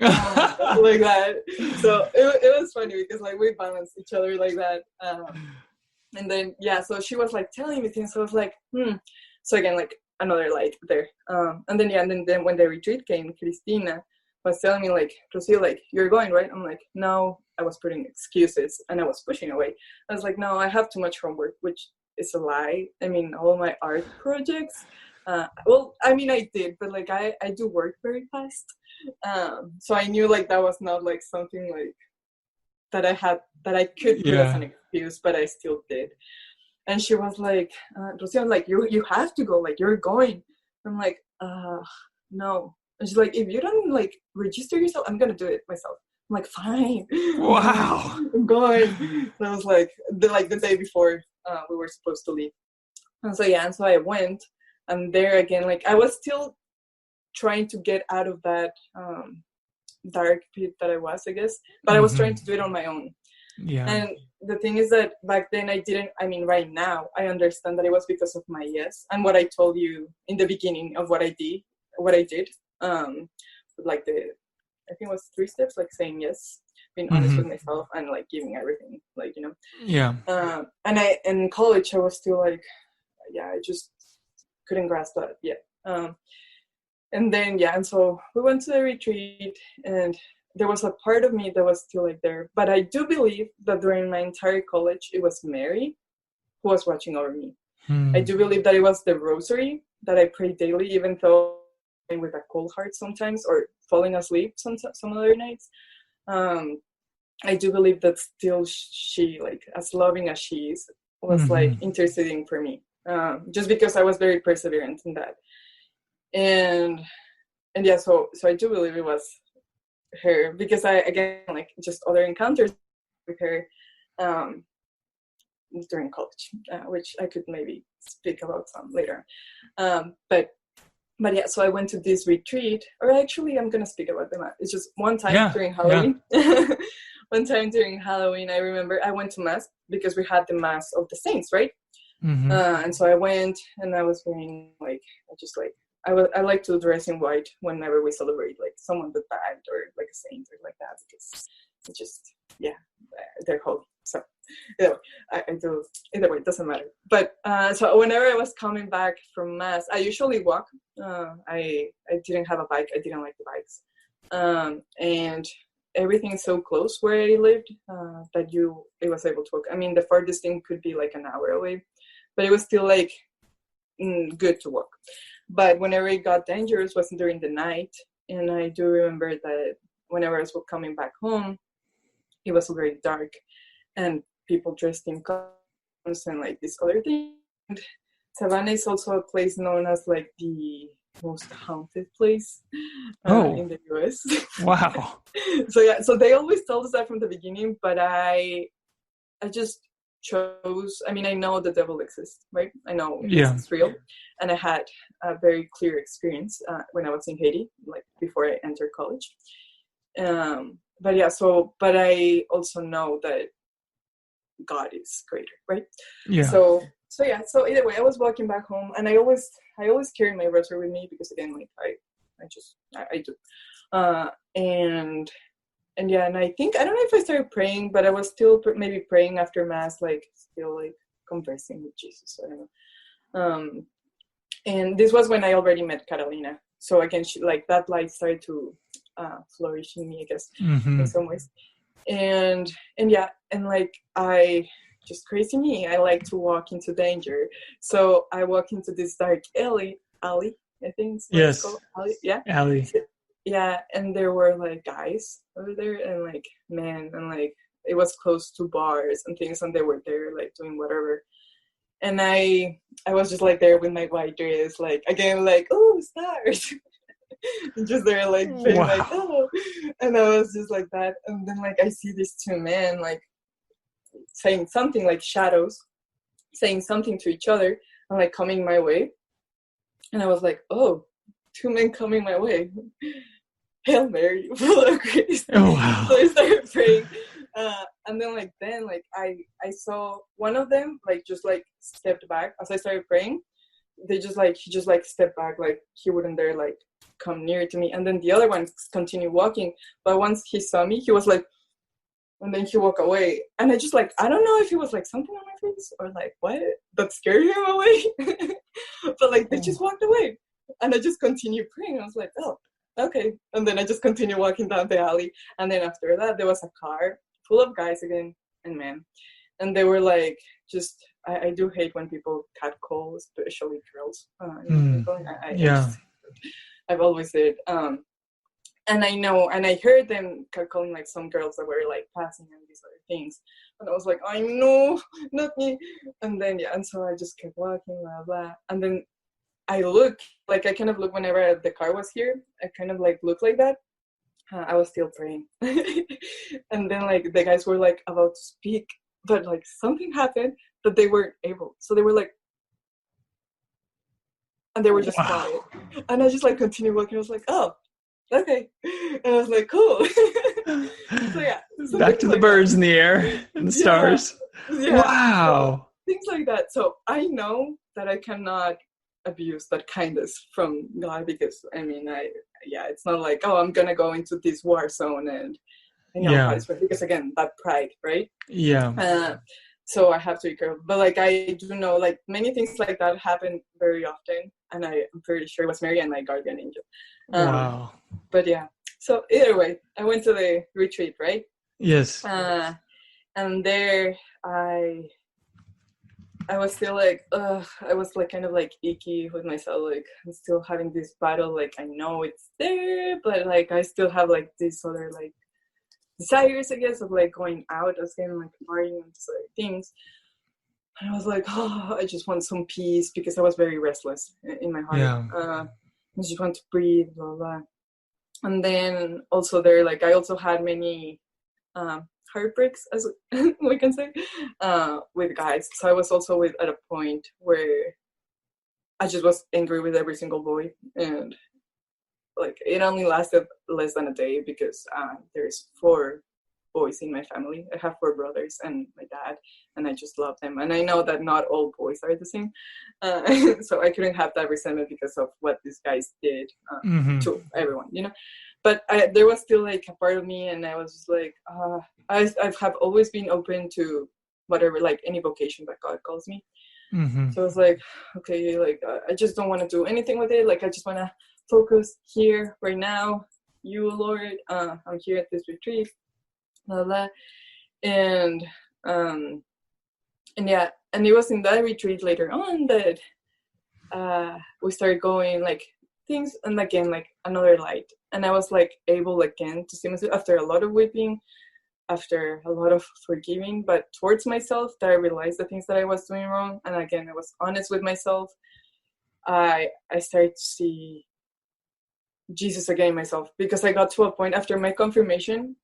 like that. So it was funny, because like we balance each other like that. And then so she was like telling me things. So I was like, So again, like another light there. And then when the retreat came, Cristina was telling me like, Rocio, like, you're going, right? I'm like, no. I was putting excuses and I was pushing away. I was like, no, I have too much homework, which is a lie. I mean, all my art projects, well, I mean, I did, but like I do work very fast. So I knew like that was not like something like that I could put as an excuse, but I still did. And she was like, Rocio, like, you have to go, like, you're going. I'm like, no. And she's like, if you don't like register yourself, I'm gonna do it myself. I'm like, fine. Wow. I'm going. And I was like the day before we were supposed to leave. And so I went, and there again, like I was still trying to get out of that dark pit that I was, I guess, but I was trying to do it on my own. And the thing is that back then right now I understand that it was because of my yes, and what I told you in the beginning of what I did, like I think it was 3 steps, like saying yes, being honest with myself, and like giving everything, like, you know. And in college I was still like, I just couldn't grasp that yet. And then and so we went to the retreat, and there was a part of me that was still like there, but I do believe that during my entire college it was Mary who was watching over me. I do believe that it was the rosary that I prayed daily, even though with a cold heart sometimes, or falling asleep some other nights. I do believe that still she, like, as loving as she is, was like interceding for me, just because I was very perseverant in that. And so I do believe it was her, because I, again, like, just other encounters with her during college, which I could maybe speak about some later. But so I went to this retreat, or actually I'm going to speak about them. It's just one time during Halloween. One time during Halloween, I remember I went to mass because we had the mass of the saints, right? And so I went, and I was wearing, like, I like to dress in white whenever we celebrate, like, someone that died, or like a saint, or like that, because it's just, they're holy. So I do, either way, it doesn't matter. But so whenever I was coming back from mass, I usually walk. I didn't have a bike. I didn't like the bikes. And everything's so close where I lived that it was able to walk. I mean, the farthest thing could be like an hour away, but it was still like good to walk. But whenever it got dangerous was during the night. And I do remember that whenever I was coming back home, it was very dark, and people dressed in costumes and like this other thing. And Savannah is also a place known as like the most haunted place in the US. Wow. So they always told us that from the beginning, but I just chose, I mean, I know the devil exists, right? I know it's real. And I had a very clear experience when I was in Haiti, like before I entered college. But I also know that God is greater, right? So either way, I was walking back home, and I always carry my rosary with me, because again, like I do. And I think, I don't know if I started praying, but I was still maybe praying after mass, like still like conversing with Jesus. I don't know. And this was when I already met Carolina. So again, she, like, that light started to flourish in me, I guess, in some ways. And like, I just, crazy me, I like to walk into danger. So I walk into this dark alley, I think it's called alley. yeah, and there were like guys over there and like men, and like it was close to bars and things, and they were there like doing whatever. And I was just like there with my white dress, like again, like, oh, stars. Just there like being like, oh, and I was just like that. And then like I see these two men like saying something, like shadows saying something to each other and like coming my way. And I was like, oh, two men coming my way. Hail Mary, full of grace. Oh, wow. So I started praying. And then I saw one of them like just like stepped back as I started praying. He just like stepped back, like he wouldn't dare like come near to me. And then the other one continued walking, but once he saw me, he was like, and then he walked away. And I just like, I don't know if it was like something on my face or like what that scared him away. But like they just walked away, and I just continued praying. I was like, oh, okay. And then I just continued walking down the alley. And then after that, there was a car full of guys again and men, and they were like, just I do hate when people catcall, especially girls. I've always said, and I know, and I heard them catcalling like some girls that were like passing and these other things, and I was like, I know, not me. And then and so I just kept walking, blah blah, and then I kind of look whenever the car was here. I kind of like look like that. I was still praying, and then like the guys were like about to speak, but like something happened that they weren't able. So they were like, and they were just quiet, and I just like continued walking. I was like, oh, okay, and I was like, cool. So yeah, back to the like birds in the air and the stars. Yeah. Wow. So, things like that. So I know that I cannot abuse that kindness from God, because I mean, it's not like, oh, I'm gonna go into this war zone and because again, that pride, right? Yeah. So I have to be careful. But like I do know, like many things like that happen very often, and I'm pretty sure it was Mary and my guardian angel. Wow. But yeah. So either way, I went to the retreat, right? Yes. And there I was still like, I was like kind of like icky with myself. Like I'm still having this battle. Like I know it's there, but like I still have like these other like desires, I guess, of like going out, as in like partying and these other things. And I was like, oh, I just want some peace, because I was very restless in my heart. Yeah. I just want to breathe, blah blah. And then also there, like I also had many heartbreaks, as we can say, with guys. So I was also at a point where I just was angry with every single boy, and like it only lasted less than a day, because there's 4 boys in my family. I have 4 brothers and my dad, and I just love them. And I know that not all boys are the same, so I couldn't have that resentment because of what these guys did to everyone, you know. But there was still like a part of me, and I was just like, I have always been open to whatever, like any vocation that God calls me. So I was like, okay, like I just don't want to do anything with it. Like I just want to focus here right now. You, Lord, I'm here at this retreat, blah blah. And yeah, and it was in that retreat later on that we started going like things, and again like another light, and I was like able again to see myself after a lot of weeping, after a lot of forgiving, but towards myself, that I realized the things that I was doing wrong. And again, I was honest with myself. I started to see Jesus again in myself, because I got to a point after my confirmation,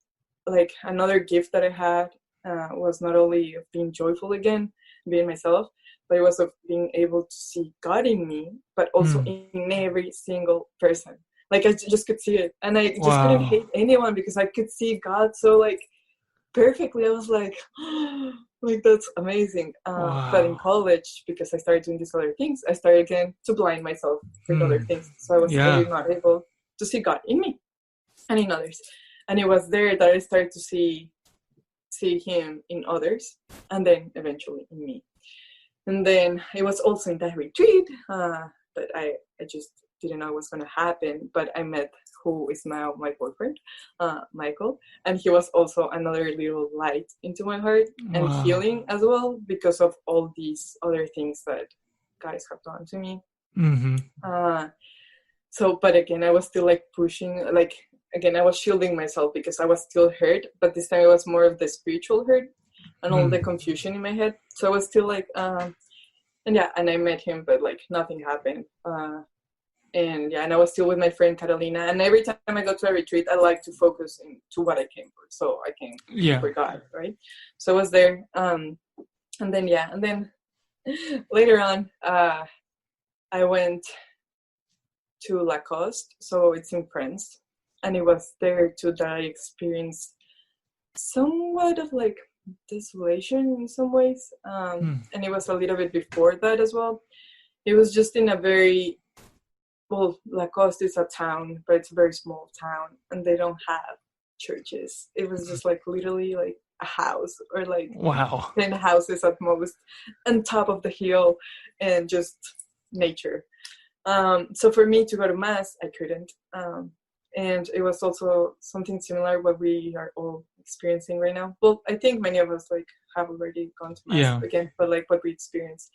like another gift that I had was not only of being joyful again, being myself, but it was of being able to see God in me, but also in every single person. Like I just could see it, and I just couldn't hate anyone, because I could see God so like perfectly. I was like, like that's amazing. But in college, because I started doing these other things, I started again to blind myself with other things. So I was really not able to see God in me and in others. And it was there that I started to see him in others, and then eventually in me. And then it was also in that retreat that I just didn't know what was going to happen, but I met who is now my boyfriend, Michael, and he was also another little light into my heart and healing as well, because of all these other things that guys have done to me. So, but again, I was still like pushing, like, again, I was shielding myself because I was still hurt, but this time it was more of the spiritual hurt and all the confusion in my head. So I was still like, and I met him, but like nothing happened. And I was still with my friend Catalina. And every time I go to a retreat, I like to focus to what I came for, so I can for God, right? So I was there, and then later on, I went to Lacoste, so it's in France, and it was there too that I experienced somewhat of like desolation in some ways, and it was a little bit before that as well. It was just in a very, well, Lacoste is a town, but it's a very small town, and they don't have churches. It was just like literally like a house or like 10 houses at most on top of the hill, and just nature. So for me to go to mass, I couldn't. And it was also something similar what we are all experiencing right now. Well, I think many of us like have already gone to mass again, but like what we experienced.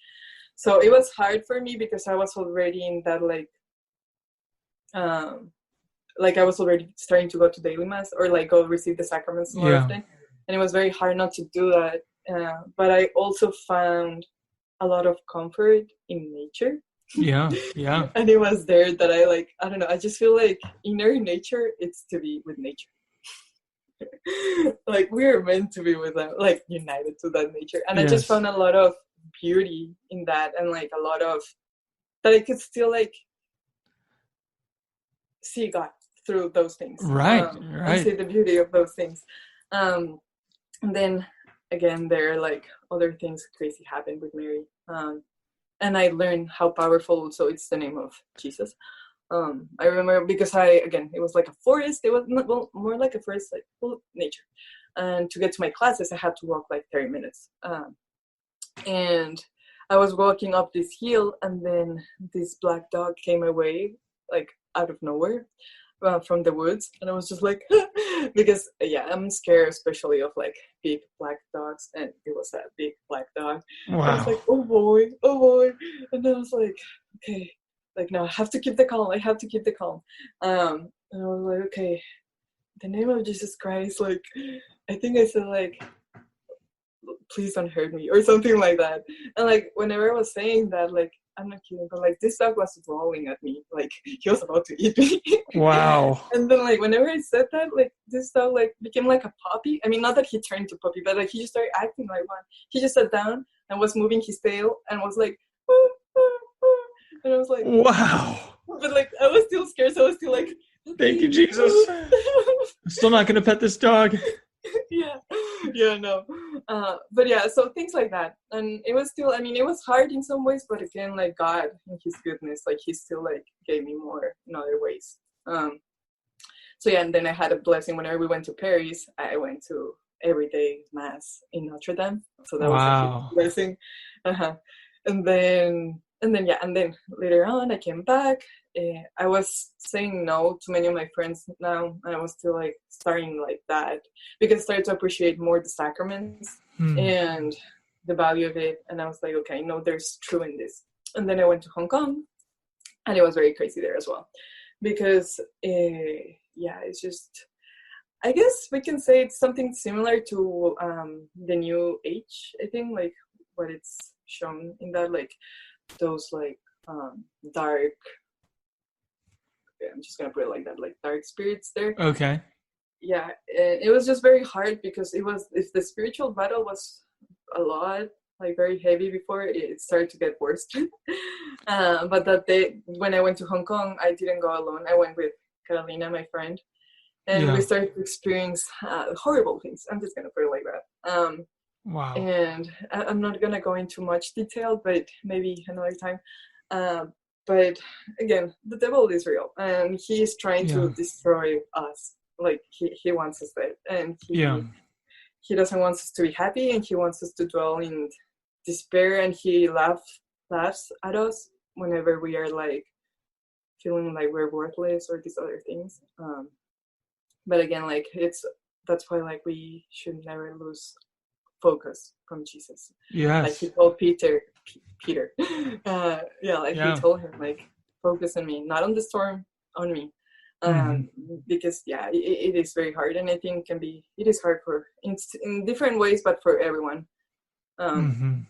So it was hard for me because I was already in that like I was already starting to go to daily mass or like go receive the sacraments more often. And it was very hard not to do that. But I also found a lot of comfort in nature. And it was there that I don't know, I just feel like inner nature, it's to be with nature. Like we're meant to be with them, like united to that nature. And I just found a lot of beauty in that, and like a lot of that I could still like see God through those things. And see the beauty of those things. And then again, there are like other things crazy happened with Mary. And I learned how powerful, so it's the name of Jesus. I remember because it was like a forest. It was more like a forest, like full nature. And to get to my classes, I had to walk like 30 minutes. And I was walking up this hill, and then this black dog came away, like out of nowhere, from the woods. And I was just like, because I'm scared, especially of like big black dogs, and it was a big black dog. I was like, oh boy. And then I was like, okay, like no, I have to keep the calm. And I was like, okay, in the name of Jesus Christ, like I think I said like, please don't hurt me or something like that. And like whenever I was saying that, like I'm not kidding, but like this dog was rolling at me, like he was about to eat me. And then like whenever I said that, like this dog like became like a puppy. I mean, not that he turned to puppy, but like he just started acting like one. He just sat down and was moving his tail and was like, and I was like, wow. But like I was still scared, so I was still like, thank you, Jesus. I'm still not gonna pet this dog. No. But so things like that. And it was still, I mean, it was hard in some ways, but again, like God in his goodness, like he still like gave me more in other ways. And then I had a blessing whenever we went to Paris. I went to everyday mass in Notre Dame. So that was a huge blessing. And then later on I came back. I was saying no to many of my friends now, and I was still like starting like that because I started to appreciate more the sacraments and the value of it. And I was like, okay, no, there's true in this. And then I went to Hong Kong, and it was very crazy there as well because it's just, I guess we can say it's something similar to the New Age, I think, like what it's shown in that, like those like dark, I'm just gonna put it like that, like dark spirits there. Okay. Yeah, it was just very hard because if the spiritual battle was a lot, like very heavy before, it started to get worse. But that day when I went to Hong Kong, I didn't go alone. I went with Carolina, my friend, and we started to experience horrible things. I'm just gonna put it like that. Wow. And I'm not gonna go into much detail, but maybe another time. But again, the devil is real, and he is trying to destroy us. Like he wants us dead, and he doesn't want us to be happy, and he wants us to dwell in despair, and he laughs at us whenever we are like feeling like we're worthless or these other things. But again, like that's why like we should never lose focus from Jesus. Like he told Peter, he told him like, focus on me, not on the storm, on me. Mhm. Because it is very hard, and I think it is hard for in different ways, but for everyone. Mhm.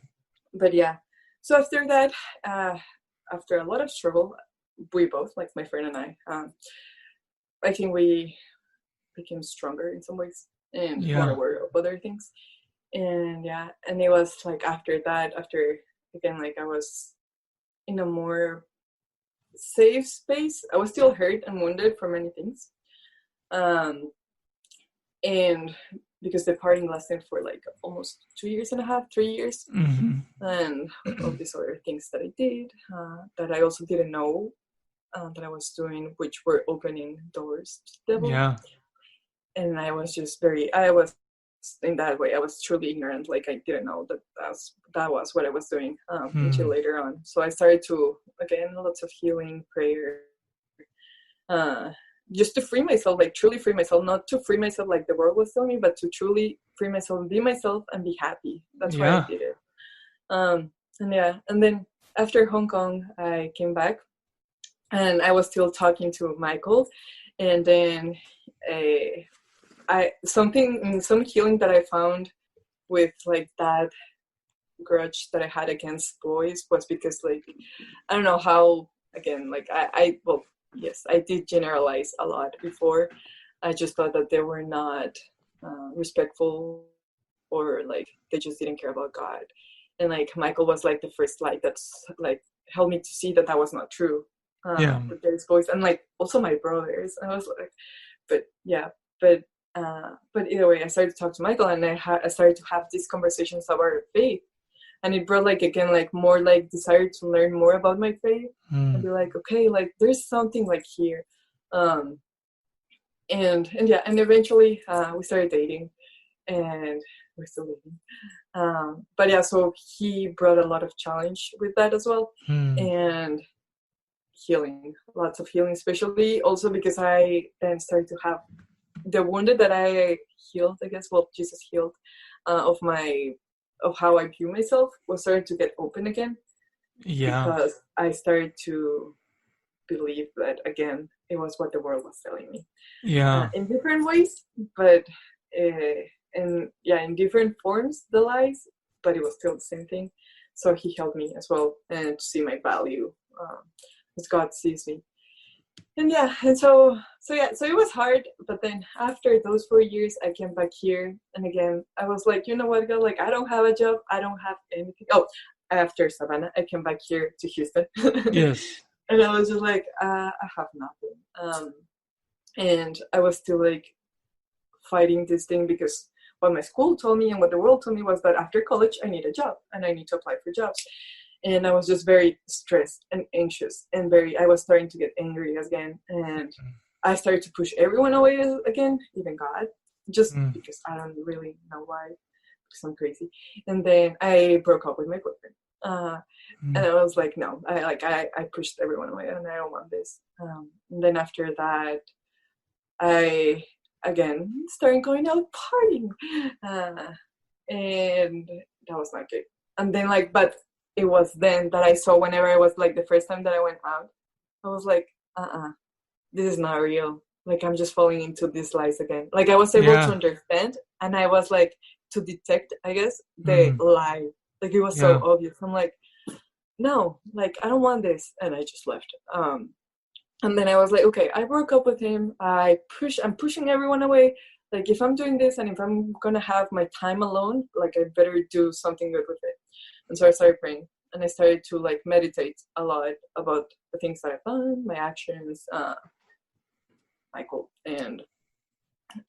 But yeah, so after that, after a lot of struggle, we both, like my friend and I think we became stronger in some ways and more Yeah. aware of other things. And yeah, and it was like after that, after again, like I was in a more safe space. I was still hurt and wounded for many things. And because the partying lasted for like almost 2 years and a half, 3 years, Mhm. and all these other things that I did that I also didn't know that I was doing, which were opening doors to the devil. Yeah. And I was just I was in that way, I was truly ignorant. Like I didn't know that was what I was doing until later on. So I started to, again, lots of healing, prayer, just to free myself, like truly free myself, not to free myself like the world was telling me, but to truly free myself and be myself and be happy. That's why I Yeah. did it. And yeah, and then after Hong Kong, I came back and I was still talking to Michael, and then some healing that I found with like that grudge that I had against boys was because, like, I don't know how, again, like well, yes, I did generalize a lot before. I just thought that they were not respectful, or like they just didn't care about God. And like Michael was like the first light that's like helped me to see that was not true. Yeah. That there's boys, and like also my brothers. I was like, but yeah, but either way, I started to talk to Michael, and I started to have these conversations about our faith, and it brought like, again, like more like desire to learn more about my faith and be like, okay, like there's something like here. And yeah, and eventually we started dating, and we're still dating. But yeah, so he brought a lot of challenge with that as well, and healing, lots of healing, especially also because I then started to have the wounded that I healed, I guess, well, Jesus healed, of how I view myself, was starting to get open again, Yeah. because I started to believe that, again, it was what the world was telling me. Yeah. In different ways, but in different forms, the lies, but it was still the same thing. So he helped me as well, and to see my value as God sees me. And yeah, and so it was hard, but then after those 4 years, I came back here, and again, I was like, you know what, God, like I don't have a job, I don't have anything. Oh, after Savannah, I came back here to Houston. Yes. And I was just like, I have nothing. And I was still like fighting this thing, because what my school told me and what the world told me was that after college, I need a job and I need to apply for jobs. And I was just very stressed and anxious, and I was starting to get angry again. And I started to push everyone away again, even God, just because I don't really know why, because I'm crazy. And then I broke up with my boyfriend. And I was like, no, I pushed everyone away, and I don't want this. And then after that, I again started going out partying, and that was not good. And then but it was then that I saw, whenever I was like the first time that I went out, I was like, this is not real. Like I'm just falling into these lies again. Like I was able to understand, and I was like to detect, I guess, the lie. Like it was so obvious. I'm like, no, like I don't want this, and I just left. And then I was like, okay, I broke up with him. I'm pushing everyone away. Like if I'm doing this, and if I'm gonna have my time alone, like I better do something good with it. And so I started praying, and I started to like meditate a lot about the things that I've done, my actions, Michael, and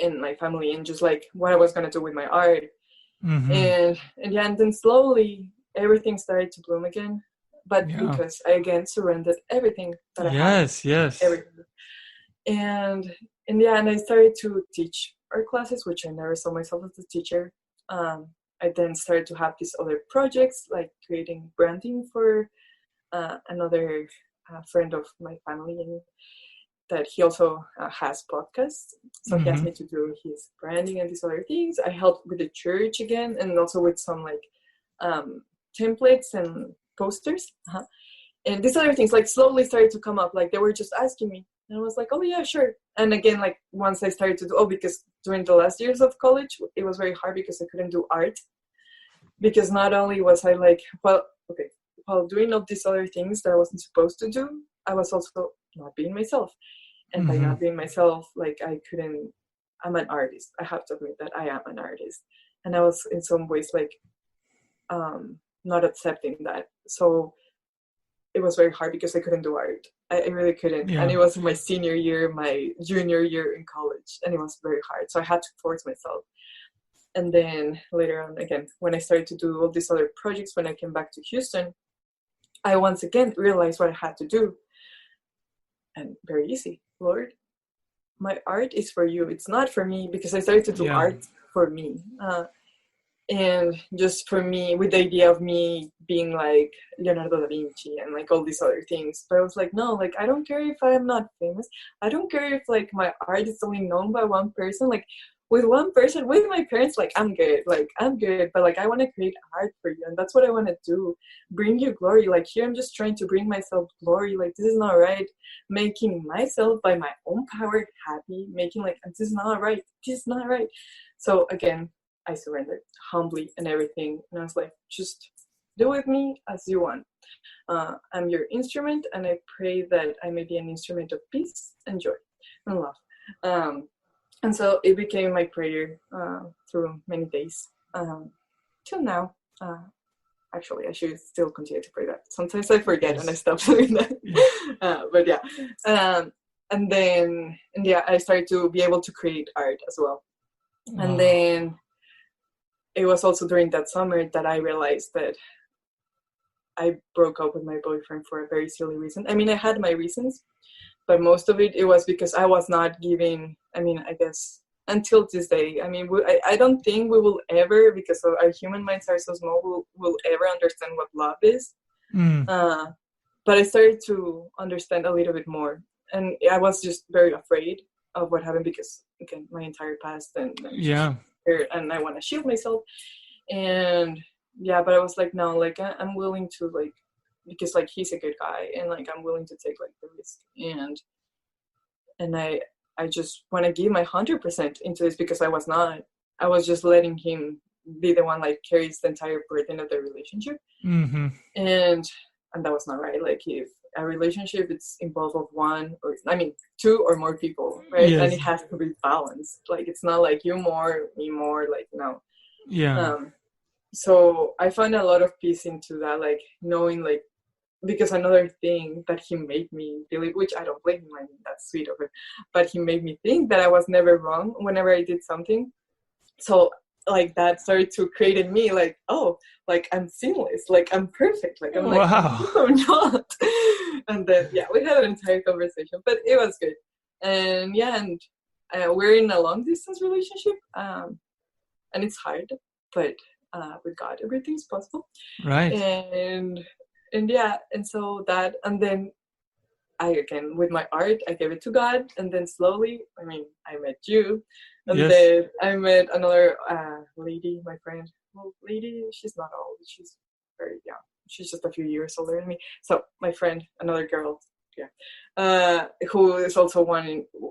my family, and just like what I was gonna do with my art. And then slowly everything started to bloom again. But because I again surrendered everything that I had. Yes. Everything. And I started to teach art classes, which I never saw myself as a teacher. I then started to have these other projects, like creating branding for another friend of my family, that he also has podcasts. So he asked me to do his branding and these other things. I helped with the church again, and also with some like templates and posters. And these other things like slowly started to come up. Like they were just asking me, And I was like, oh yeah, sure. And again, like once I started to do, because during the last years of college, it was very hard because I couldn't do art. Because not only was I like, while doing all these other things that I wasn't supposed to do, I was also not being myself. And by not being myself, like I'm an artist. I have to admit that I am an artist. And I was in some ways like not accepting that. So it was very hard because I couldn't do art. I really couldn't. Yeah. And it was my senior year, my junior year in college. And it was very hard. So I had to force myself. And then later on, again, when I started to do all these other projects, when I came back to Houston, I once again realized what I had to do. And very easy. Lord, my art is for you. It's not for me, because I started to do art for me. And just for me, with the idea of me being like Leonardo da Vinci and like all these other things. But I was like, no, like I don't care if I'm not famous. I don't care if like my art is only known by one person. Like with one person, with my parents, like I'm good. But like I want to create art for you. And that's what I want to do. Bring you glory. Like here I'm just trying to bring myself glory. Like this is not right. Making myself by my own power happy. Making like, this is not right. This is not right. So again, I surrendered humbly and everything. And I was like, just do with me as you want. I'm your instrument, and I pray that I may be an instrument of peace and joy and love. And so it became my prayer through many days till now. Actually, I should still continue to pray that. Sometimes I forget and I stop doing that. But yeah. And then, I started to be able to create art as well. Wow. And then it was also during that summer that I realized that I broke up with my boyfriend for a very silly reason. I mean, I had my reasons, but most of it was because I was not giving, I guess, until this day. I don't think we will ever, because our human minds are so small, we'll ever understand what love is. But I started to understand a little bit more. And I was just very afraid of what happened because, again, my entire past and I want to shield myself. And but I was like, no, like I'm willing to, like, because like he's a good guy and like I'm willing to take like the risk. And I just want to give my 100% into this, because I was just letting him be the one like carries the entire burden of the relationship. And that was not right. Like if a relationship, it's involved of one or two or more people, right? Yes. And it has to be balanced. Like it's not like you more, me more, like no. So I found a lot of peace into that, like knowing, like, because another thing that he made me believe, which I don't blame him, that's sweet of him, but he made me think that I was never wrong whenever I did something. So like that started to create in me like, oh, like I'm seamless, like I'm perfect, like I'm like, wow. I'm not. And then we had an entire conversation, but it was good. And we're in a long distance relationship, and it's hard, but with God everything's possible, right? And so that, and then again with my art, I gave it to God, and then slowly, I met you, and then I met another lady, my friend. Well, lady, she's not old, she's very young. She's just a few years older than me. So my friend, another girl, who is also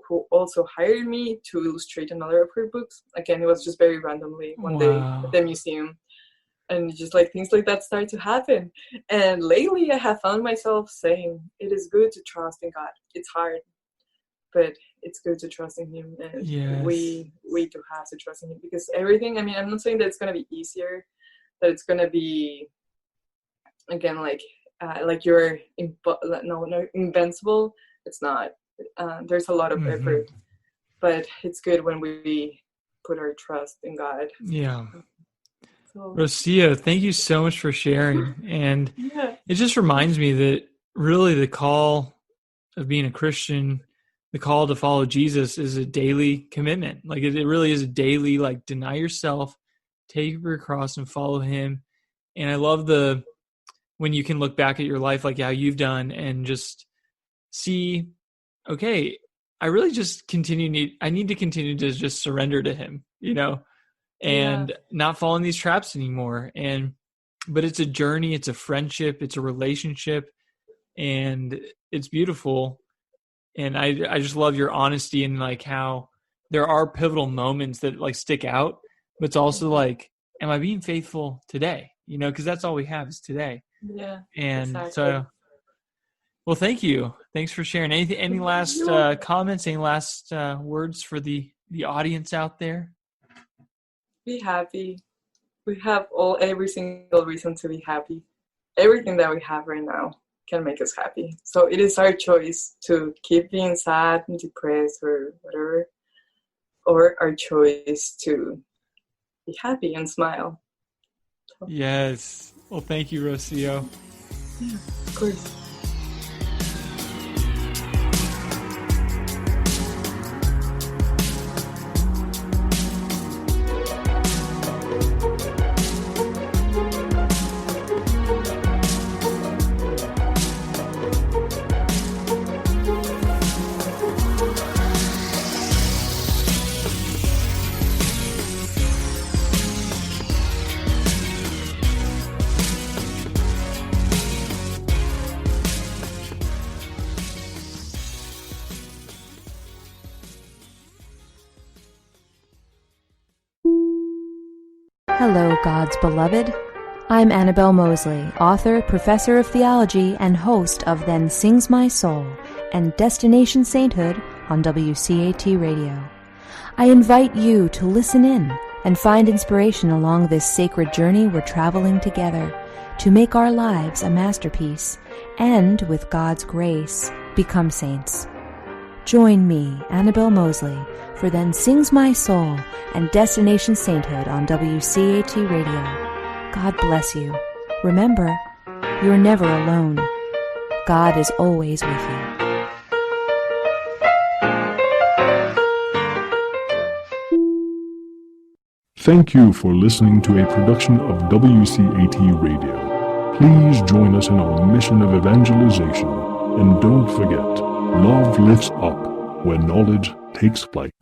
who also hired me to illustrate another of her books. Again, it was just very randomly one day at the museum. And just like things like that start to happen. And lately I have found myself saying, it is good to trust in God. It's hard, but it's good to trust in Him. And we do have to trust in Him, because everything, I'm not saying that it's going to be easier, that it's going to be, again, like you're invincible. It's not. There's a lot of effort, but it's good when we put our trust in God. Yeah. Rocio, thank you so much for sharing. And it just reminds me that really the call of being a Christian, the call to follow Jesus, is a daily commitment. Like it really is a daily, like, deny yourself, take your cross and follow Him. And I love when you can look back at your life, like how you've done, and just see, okay, I really just I need to continue to just surrender to Him, and not fall in these traps anymore. But it's a journey, it's a friendship, it's a relationship, and it's beautiful. And I just love your honesty and like how there are pivotal moments that like stick out, but it's also like, am I being faithful today? You know, because that's all we have is today. Yeah. And exactly. so, well, thank you. Thanks for sharing. Any last comments? Any last words for the audience out there? Be happy. We have every single reason to be happy. Everything that we have right now can make us happy. So it is our choice to keep being sad and depressed or whatever, or our choice to be happy and smile. So, Yes. Well, thank you, Rocio. yeah, of course. Hello, God's beloved. I'm Annabelle Mosley, author, professor of theology, and host of Then Sings My Soul and Destination Sainthood on WCAT Radio. I invite you to listen in and find inspiration along this sacred journey we're traveling together to make our lives a masterpiece and, with God's grace, become saints. Join me, Annabelle Mosley, for Then Sings My Soul and Destination Sainthood on WCAT Radio. God bless you. Remember, you're never alone. God is always with you. Thank you for listening to a production of WCAT Radio. Please join us in our mission of evangelization. And don't forget, love lifts up when knowledge takes flight.